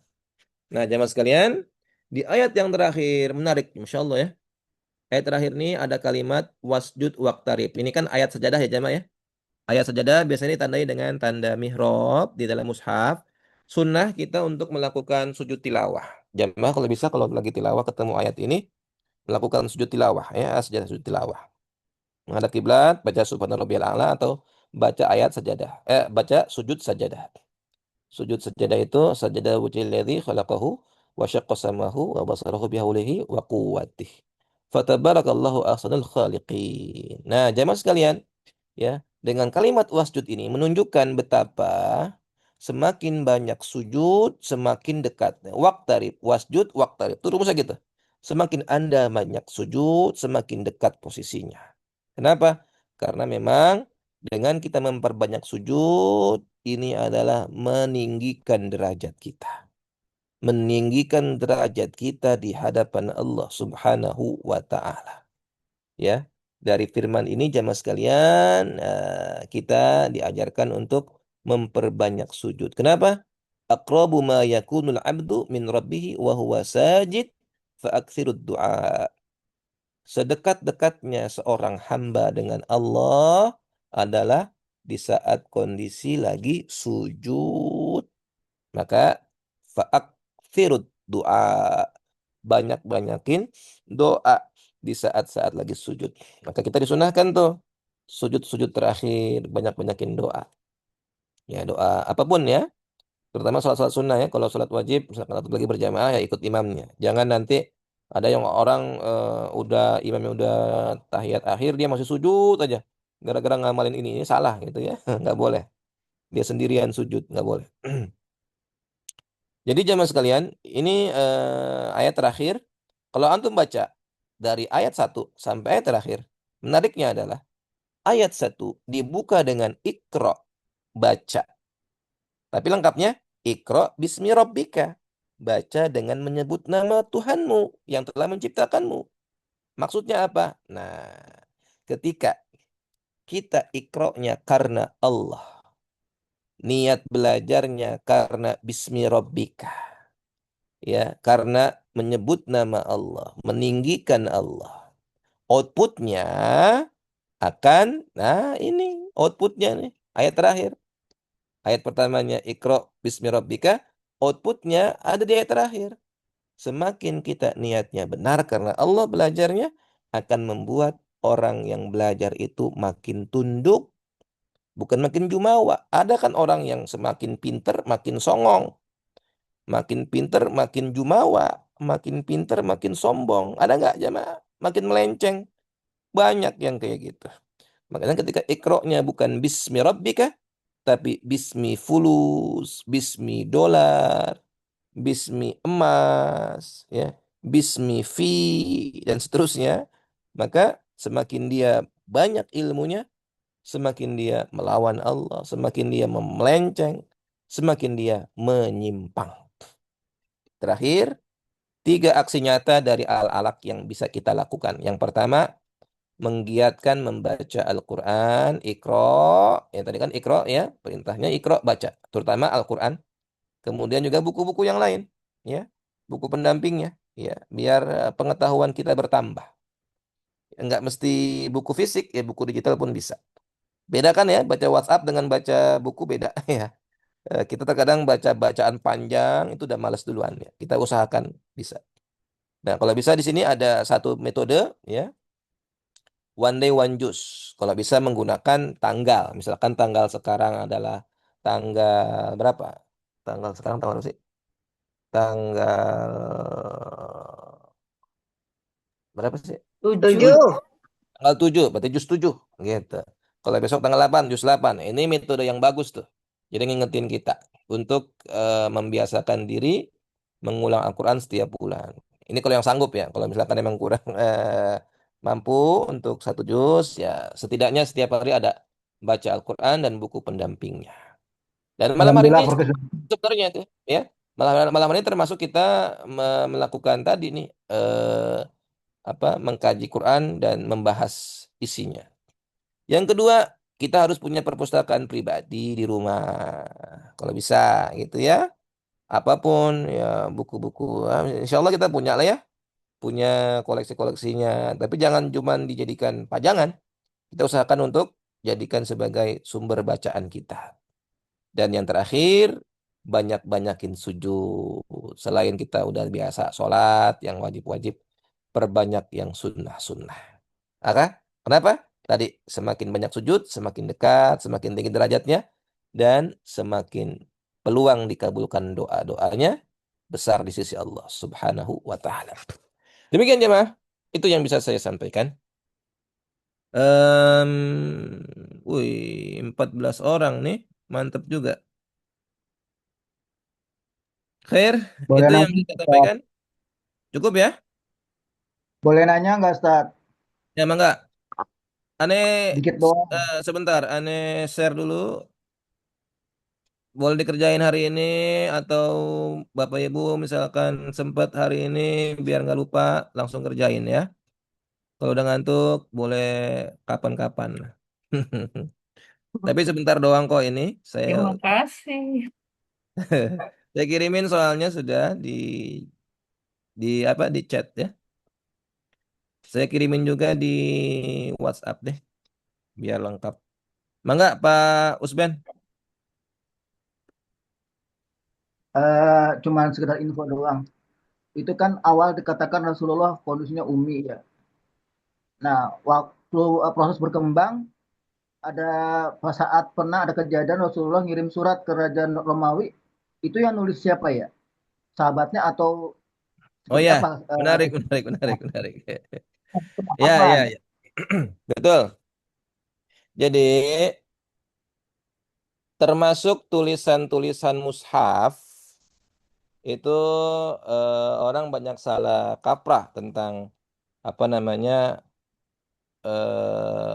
Nah, jamaah sekalian, di ayat yang terakhir menarik, Masya Allah ya. Ayat terakhir ini ada kalimat wasjud waqtarib. Ini kan ayat sajadah ya jamaah ya. Ayat sajadah biasanya ditandai dengan tanda mihrab di dalam mushaf. Sunnah kita untuk melakukan sujud tilawah. Jamaah kalau bisa kalau lagi tilawah ketemu ayat ini melakukan sujud tilawah ya, sajadah sujud tilawah. Menghadap kiblat, baca subhanarabbiyal a'la atau baca ayat sajadah. Baca sujud sajadah. Sujud sajadah itu sajadah wujil ladzi khalaqahu wa syaqqa samahu wa basarahu bihaulihi wa quwwatih. Fatabarakallahu ahsanul khaliqin. Nah, jamaah sekalian, ya, dengan kalimat wasjud ini menunjukkan betapa semakin banyak sujud, semakin dekat. Waqtarib, wasjud, waqtarib. Itu rumusnya gitu. Semakin Anda banyak sujud, semakin dekat posisinya. Kenapa? Karena memang dengan kita memperbanyak sujud, ini adalah meninggikan derajat kita. Meninggikan derajat kita di hadapan Allah Subhanahu wa Ta'ala. Ya, dari firman ini jamaah sekalian, kita diajarkan untuk memperbanyak sujud. Kenapa? Aqrabu ma yakunul abdu min rabbihi wa huwa sajid fa'aktsirud du'a. Sedekat-dekatnya seorang hamba dengan Allah adalah di saat kondisi lagi sujud. Maka fa'aktsirud du'a. Banyak-banyakin doa di saat-saat lagi sujud. Maka kita disunahkan tuh sujud-sujud terakhir banyak-banyakin doa. Ya doa apapun ya, terutama sholat-sholat sunnah ya. Kalau sholat wajib misalkan atau lagi berjamaah ya ikut imamnya. Jangan nanti ada yang orang udah imamnya udah tahiyat akhir dia masih sujud aja. Gara-gara ngamalin ini salah gitu ya. Nggak boleh. Dia sendirian sujud nggak boleh. Jadi jamaah sekalian, ini ayat terakhir. Kalau antum baca dari ayat 1 sampai ayat terakhir, menariknya adalah ayat 1 dibuka dengan Iqra, baca. Tapi lengkapnya Iqra bismi rabbika. Baca dengan menyebut nama Tuhanmu yang telah menciptakanmu. Maksudnya apa? Nah, ketika kita Iqra-nya karena Allah, niat belajarnya karena bismi rabbika. Ya, karena menyebut nama Allah, meninggikan Allah. Outputnya akan, nah ini outputnya nih, ayat terakhir. Ayat pertamanya Iqra bismi rabbika, outputnya ada di ayat terakhir. Semakin kita niatnya benar karena Allah belajarnya akan membuat orang yang belajar itu makin tunduk, bukan makin jumawa. Ada kan orang yang semakin pinter makin songong, makin pinter makin jumawa, makin pinter makin sombong. Ada nggak jamaah? Makin melenceng. Banyak yang kayak gitu. Makanya ketika ikroknya bukan bismi rabbika, tapi bismi fulus, bismi dolar, bismi emas, ya, bismi dan seterusnya, maka semakin dia banyak ilmunya, semakin dia melawan Allah, semakin dia melenceng, semakin dia menyimpang. Terakhir, tiga aksi nyata dari al-alaq yang bisa kita lakukan. Yang pertama, menggiatkan membaca Al-Quran, Iqra, yang tadi kan Iqra ya, perintahnya Iqra baca, terutama Al-Quran. Kemudian juga buku-buku yang lain, ya, buku pendampingnya, ya, biar pengetahuan kita bertambah. Enggak mesti buku fisik, ya buku digital pun bisa. Beda kan ya, baca WhatsApp dengan baca buku beda ya. Kita terkadang baca bacaan panjang itu udah malas duluan ya. Kita usahakan bisa. Nah, kalau bisa di sini ada satu metode ya, one day one juice. Kalau bisa menggunakan tanggal. Misalkan tanggal sekarang adalah tanggal berapa? Tanggal sekarang tanggal berapa sih? Tanggal berapa sih? Tujuh. 7. Tanggal 7, berarti jus 7 gitu. Kalau besok tanggal 8, jus 8. Ini metode yang bagus tuh. Jadi ngingetin kita untuk membiasakan diri mengulang Al-Quran setiap bulan. Ini kalau yang sanggup ya. Kalau misalkan emang kurang mampu untuk satu juz, ya setidaknya setiap hari ada baca Al-Quran dan buku pendampingnya. Dan malam hari ini Alhamdulillah Profesor. sebenarnya tuh ya. Malam hari ini termasuk kita melakukan tadi nih mengkaji Quran dan membahas isinya. Yang kedua, kita harus punya perpustakaan pribadi di rumah. Kalau bisa gitu ya. Apapun ya buku-buku. Insya Allah kita punya lah ya. Punya koleksi-koleksinya. Tapi jangan cuma dijadikan pajangan. Kita usahakan untuk jadikan sebagai sumber bacaan kita. Dan yang terakhir, banyak-banyakin sujud. Selain kita udah biasa sholat yang wajib-wajib, perbanyak yang sunnah-sunnah. Maka, kenapa? Tadi semakin banyak sujud, semakin dekat, semakin tinggi derajatnya, dan semakin peluang dikabulkan doa-doanya besar di sisi Allah Subhanahu wa Ta'ala. Demikian jemaah, itu yang bisa saya sampaikan. Wih, 14 orang nih, mantap juga. Khair, Boleh itu yang nanya, bisa saya Ustaz? sampaikan. Cukup ya? Boleh nanya nggak, Ustaz? Ya, mangga. Aneh, Dikit doang. sebentar, aneh share dulu. Boleh dikerjain hari ini atau Bapak Ibu misalkan sempat hari ini biar nggak lupa langsung kerjain ya. Kalau udah ngantuk boleh kapan-kapan. Tapi sebentar doang kok ini. Terima Saya kasih. saya kirimin soalnya sudah di apa di chat ya. Saya kirimin juga di WhatsApp deh biar lengkap. Mangga Pak Usben. Cuman sekedar info doang. Itu kan awal dikatakan Rasulullah kondisinya umi ya. Nah, waktu proses berkembang, ada saat pernah ada kejadian Rasulullah ngirim surat ke Raja Romawi. Itu yang nulis siapa ya? Sahabatnya atau Oh seperti ya, apa? menarik, menarik, menarik, menarik. Ya, Kapan? ya, ya. Betul. Jadi termasuk tulisan-tulisan mushaf itu orang banyak salah kaprah tentang apa namanya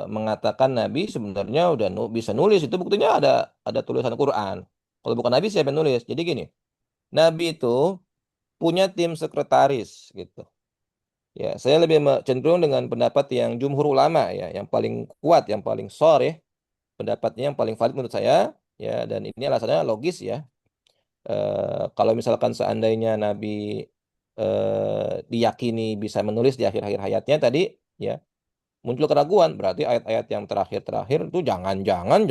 mengatakan Nabi sebenarnya udah bisa nulis itu buktinya ada tulisan Quran. Kalau bukan Nabi siapa yang nulis? Jadi gini, Nabi itu punya tim sekretaris gitu. Ya, saya lebih cenderung dengan pendapat yang jumhur ulama ya, yang paling kuat, yang paling sore ya, pendapatnya yang paling valid menurut saya ya, dan ini alasannya logis ya. Kalau misalkan seandainya Nabi diyakini bisa menulis di akhir-akhir hayatnya tadi ya, muncul keraguan berarti ayat-ayat yang terakhir-terakhir itu jangan-jangan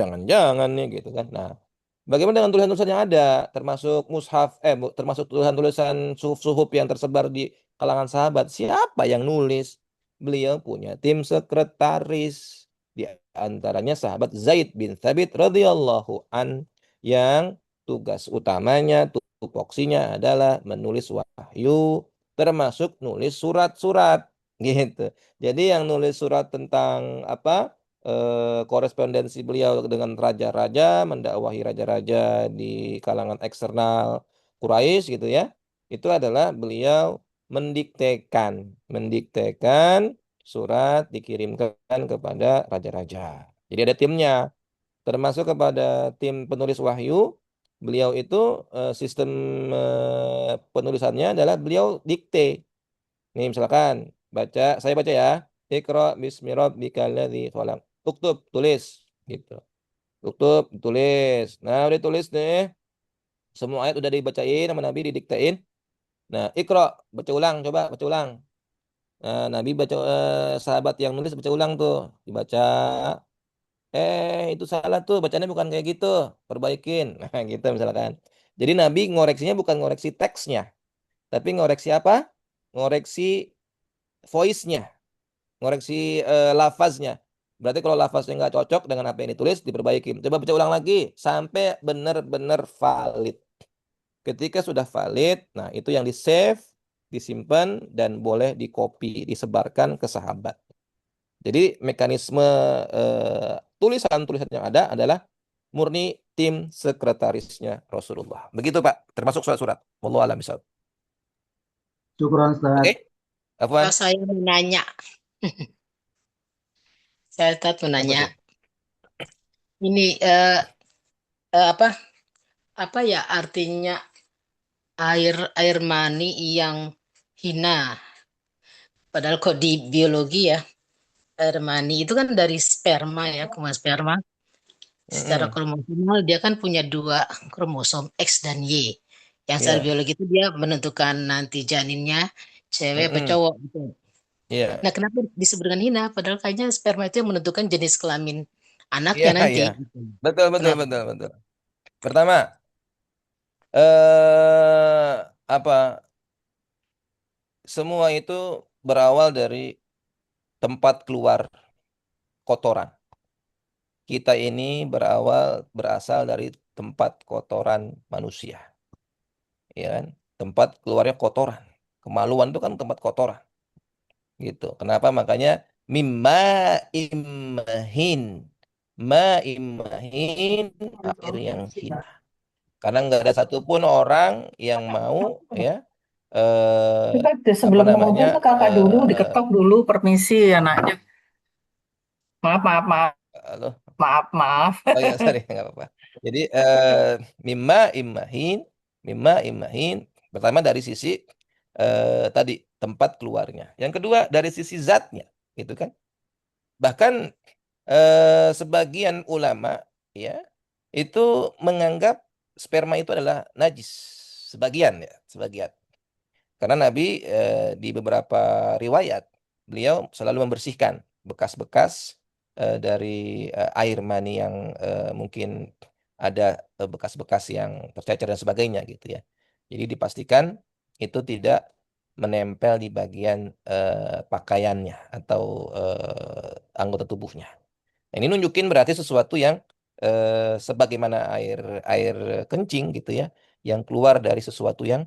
nih gitu kan. Nah, bagaimana dengan tulisan-tulisan yang ada termasuk mushaf termasuk tulisan-tulisan suhuf-suhuf yang tersebar di kalangan sahabat? Siapa yang nulis? beliau punya tim sekretaris. Di antaranya sahabat Zaid bin Thabit radhiyallahu an yang tugas utamanya, tupoksinya adalah menulis wahyu, termasuk nulis surat-surat gitu. Jadi yang nulis surat tentang apa? Korespondensi beliau dengan raja-raja, mendakwahi raja-raja di kalangan eksternal Quraisy gitu ya. Itu adalah beliau mendiktekan, mendiktekan surat dikirimkan kepada raja-raja. Jadi ada timnya, termasuk kepada tim penulis wahyu. Beliau itu sistem penulisannya adalah beliau dikte. Nih misalkan saya baca ya. Iqra bismi rabbikal ladzi khalaq. Uktub, tulis gitu. Uktub, tulis. Nah, udah tulis nih. Semua ayat udah dibacain sama Nabi didiktein. Nah, Iqra, baca ulang, coba baca ulang. Nah, Nabi baca sahabat yang nulis baca ulang tuh, dibaca. Itu salah tuh, bacanya bukan kayak gitu. Perbaikin. Nah, gitu misalkan. Jadi Nabi ngoreksinya bukan ngoreksi teksnya, tapi ngoreksi apa? Ngoreksi voice-nya, ngoreksi lafaznya. Berarti kalau lafaznya nggak cocok dengan apa yang ditulis, diperbaiki. Coba baca ulang lagi sampai benar-benar valid. Ketika sudah valid, nah itu yang di-save, disimpan, dan boleh di-copy, disebarkan ke sahabat. Jadi mekanisme tulisan-tulisan yang ada adalah murni tim sekretarisnya Rasulullah. Begitu Pak, termasuk surat-surat. Wallahu a'lam bishawab. Syukron Oke, Ustaz. Afwan, Saya mau nanya, saya tadi mau apa nanya, tuh? ini apa apa ya artinya air air mani yang hina? Padahal kok di biologi ya, air mani itu kan dari sperma ya, kuman sperma. Secara Mm-mm. kromosomal dia kan punya dua kromosom X dan Y. Yang secara Iya, biologi itu dia menentukan nanti janinnya cewek atau mm-mm. cowok gitu. Iya, Nah, kenapa disebut dengan hina? Padahal kayaknya sperma itu yang menentukan jenis kelamin iya, anaknya nanti. iya. Gitu. Betul, betul, Kenapa? betul, betul. Pertama, apa? Semua itu berawal dari tempat keluar kotoran. Kita ini berasal dari tempat kotoran manusia, ya kan? Tempat keluarnya kotoran. Kemaluan itu kan tempat kotoran, gitu. Kenapa? Makanya mimma immahin, ma immahin, air yang hina. Karena nggak ada satupun orang yang mau ya Kita apa sebelum namanya ngomong tuh kakak dulu diketok dulu permisi anaknya. Maaf, maaf, maaf, halo. maaf, maaf. Oh ya, sorry, nggak apa-apa. Jadi mimma immahin, mimma immahin. Pertama dari sisi tadi tempat keluarnya. Yang kedua dari sisi zatnya, gitu kan? Bahkan sebagian ulama ya itu menganggap sperma itu adalah najis. Sebagian ya, sebagian. Karena Nabi di beberapa riwayat beliau selalu membersihkan bekas-bekas dari air mani yang mungkin ada bekas-bekas yang tercecer dan sebagainya gitu ya. Jadi dipastikan itu tidak menempel di bagian pakaiannya atau anggota tubuhnya. Nah, ini nunjukin berarti sesuatu yang sebagaimana air air kencing gitu ya, yang keluar dari sesuatu yang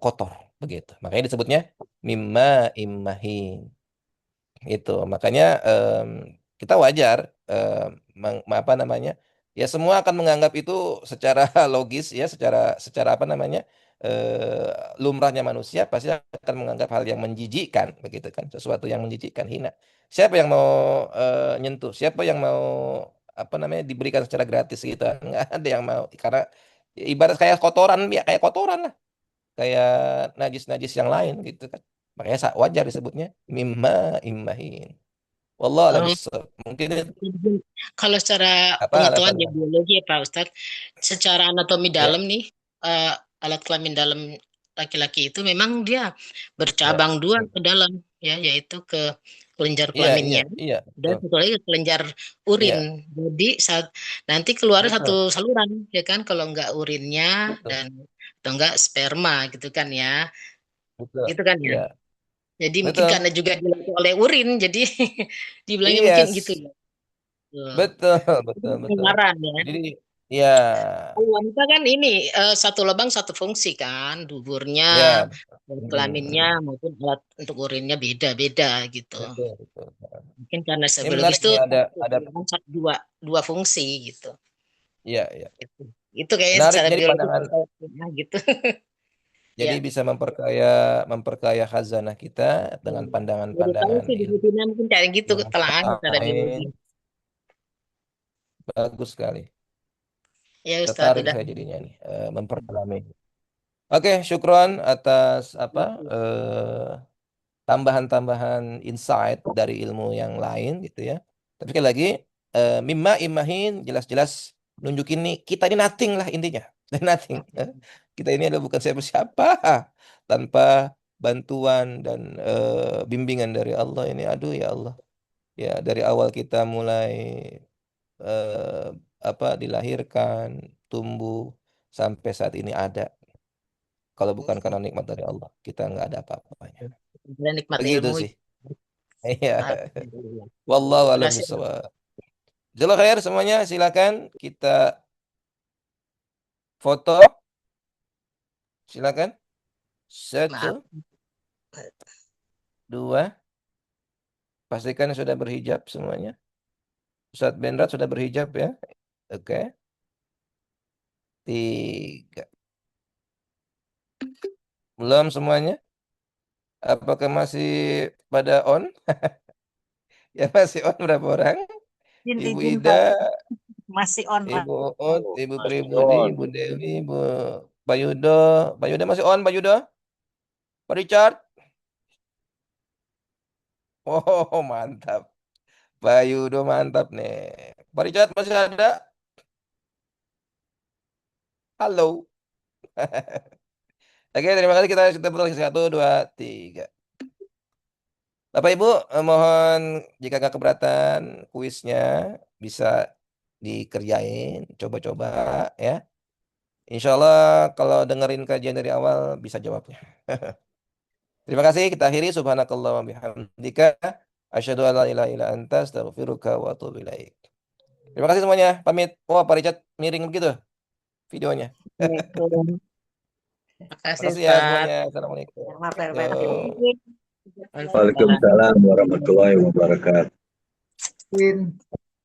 kotor begitu. Makanya disebutnya mimma immahin. Itu makanya kita wajar apa namanya ya semua akan menganggap itu secara logis ya secara secara apa namanya lumrahnya manusia pasti akan menganggap hal yang menjijikkan begitu kan sesuatu yang menjijikkan hina. Siapa yang mau nyentuh? Siapa yang mau apa namanya diberikan secara gratis gitu? Nggak ada yang mau karena ibarat kayak kotoran ya kayak kotoran lah kayak najis-najis yang lain gitu kan. Makanya wajar disebutnya mimma immahin. Wallah alam Oh, bissawab. Mungkin itu kalau secara apa pengetahuan ya alasannya? biologi ya Pak Ustadz, secara anatomi Ya, dalam nih, eh, alat kelamin dalam laki-laki itu memang dia ya. bercabang dua Hmm. ke dalam, ya, yaitu ke kelenjar Iya, iya, kelaminnya iya, dan betul. satu lagi ke kelenjar urin. Iya, Jadi saat nanti keluar satu betul, saluran, ya kan, kalau enggak urinnya betul, dan atau enggak sperma gitu kan ya, betul. gitu kan ya. Iya, Jadi mungkin Betul. karena juga dilatih oleh urin, jadi dibilangnya mungkin gitu Yes. ya. Tuh. Betul, Itu betul, betul. pengeluaran ya. Jadi ya, Kalau wanita kan ini satu lubang satu fungsi kan, duburnya, ya. kelaminnya Mm, maupun alat untuk urinnya beda-beda gitu. betul, betul. Mungkin karena Ini biologis menarik itu nih ada satu lubang dua dua fungsi gitu. ya, ya. Itu kayaknya Menarik secara jadi biologis pandangan. kalau saya gitu. Jadi Ya. bisa memperkaya khazanah kita dengan Baru tahu pandangan-pandangan sih di ilmu sini mungkin kayak gitu yang telaah secara lain. biologis. Bagus sekali. Ya Ustadz Tertarik udah. saya jadinya nih memperdalam. Oke, syukron atas apa tambahan-tambahan insight dari ilmu yang lain gitu ya. Tapi sekali lagi mimma imahin jelas-jelas nunjukin nih kita ini nothing lah intinya. Dan nothing. Kita ini adalah bukan siapa-siapa tanpa bantuan dan bimbingan dari Allah ini. Aduh ya Allah. Ya dari awal kita mulai eh, apa dilahirkan, tumbuh sampai saat ini ada. Kalau bukan karena nikmat dari Allah, kita nggak ada apa-apanya. Dan nikmat Begitu ilmu. sih. Iya. Alhamdulillah. Wallahu Terima a'lam kasih. bishawab. Jazakallahu khair semuanya. Silakan kita foto. Silakan. Maaf. Satu, dua. Pastikan sudah berhijab semuanya. Ustadz Benrat sudah berhijab ya. Oke. Tiga. Belum semuanya. Apakah masih pada on? Ya masih on berapa orang? Ibu Izin Ida, Pak, masih on Pak. Ibu Ut, Ibu Masih Pribudi, on. Ibu Dewi, Ibu Bayudo. Bayudo masih on, Bayudo? Pak Richard? Oh, mantap. Bayudo mantap nih. Pak Richard masih ada? Halo. Oke, terima kasih kita putar satu, dua, tiga. Bapak Ibu, mohon jika nggak keberatan kuisnya bisa dikerjain, coba-coba ya. Insya Allah kalau dengerin kajian dari awal bisa jawabnya. Terima kasih, kita akhiri. Subhanakallah wa bihamdika. Asyhadu an la ilaha illa anta astaghfiruka wa atubu ilaik. Terima kasih semuanya. Pamit. Oh, Pak Richard miring begitu videonya. Terima Terima kasih kasih ya Ustadz. semuanya. Assalamualaikum. Maaf, Pak. Yo. Waalaikumsalam. Waalaikumsalam warahmatullahi wabarakatuh. Izin.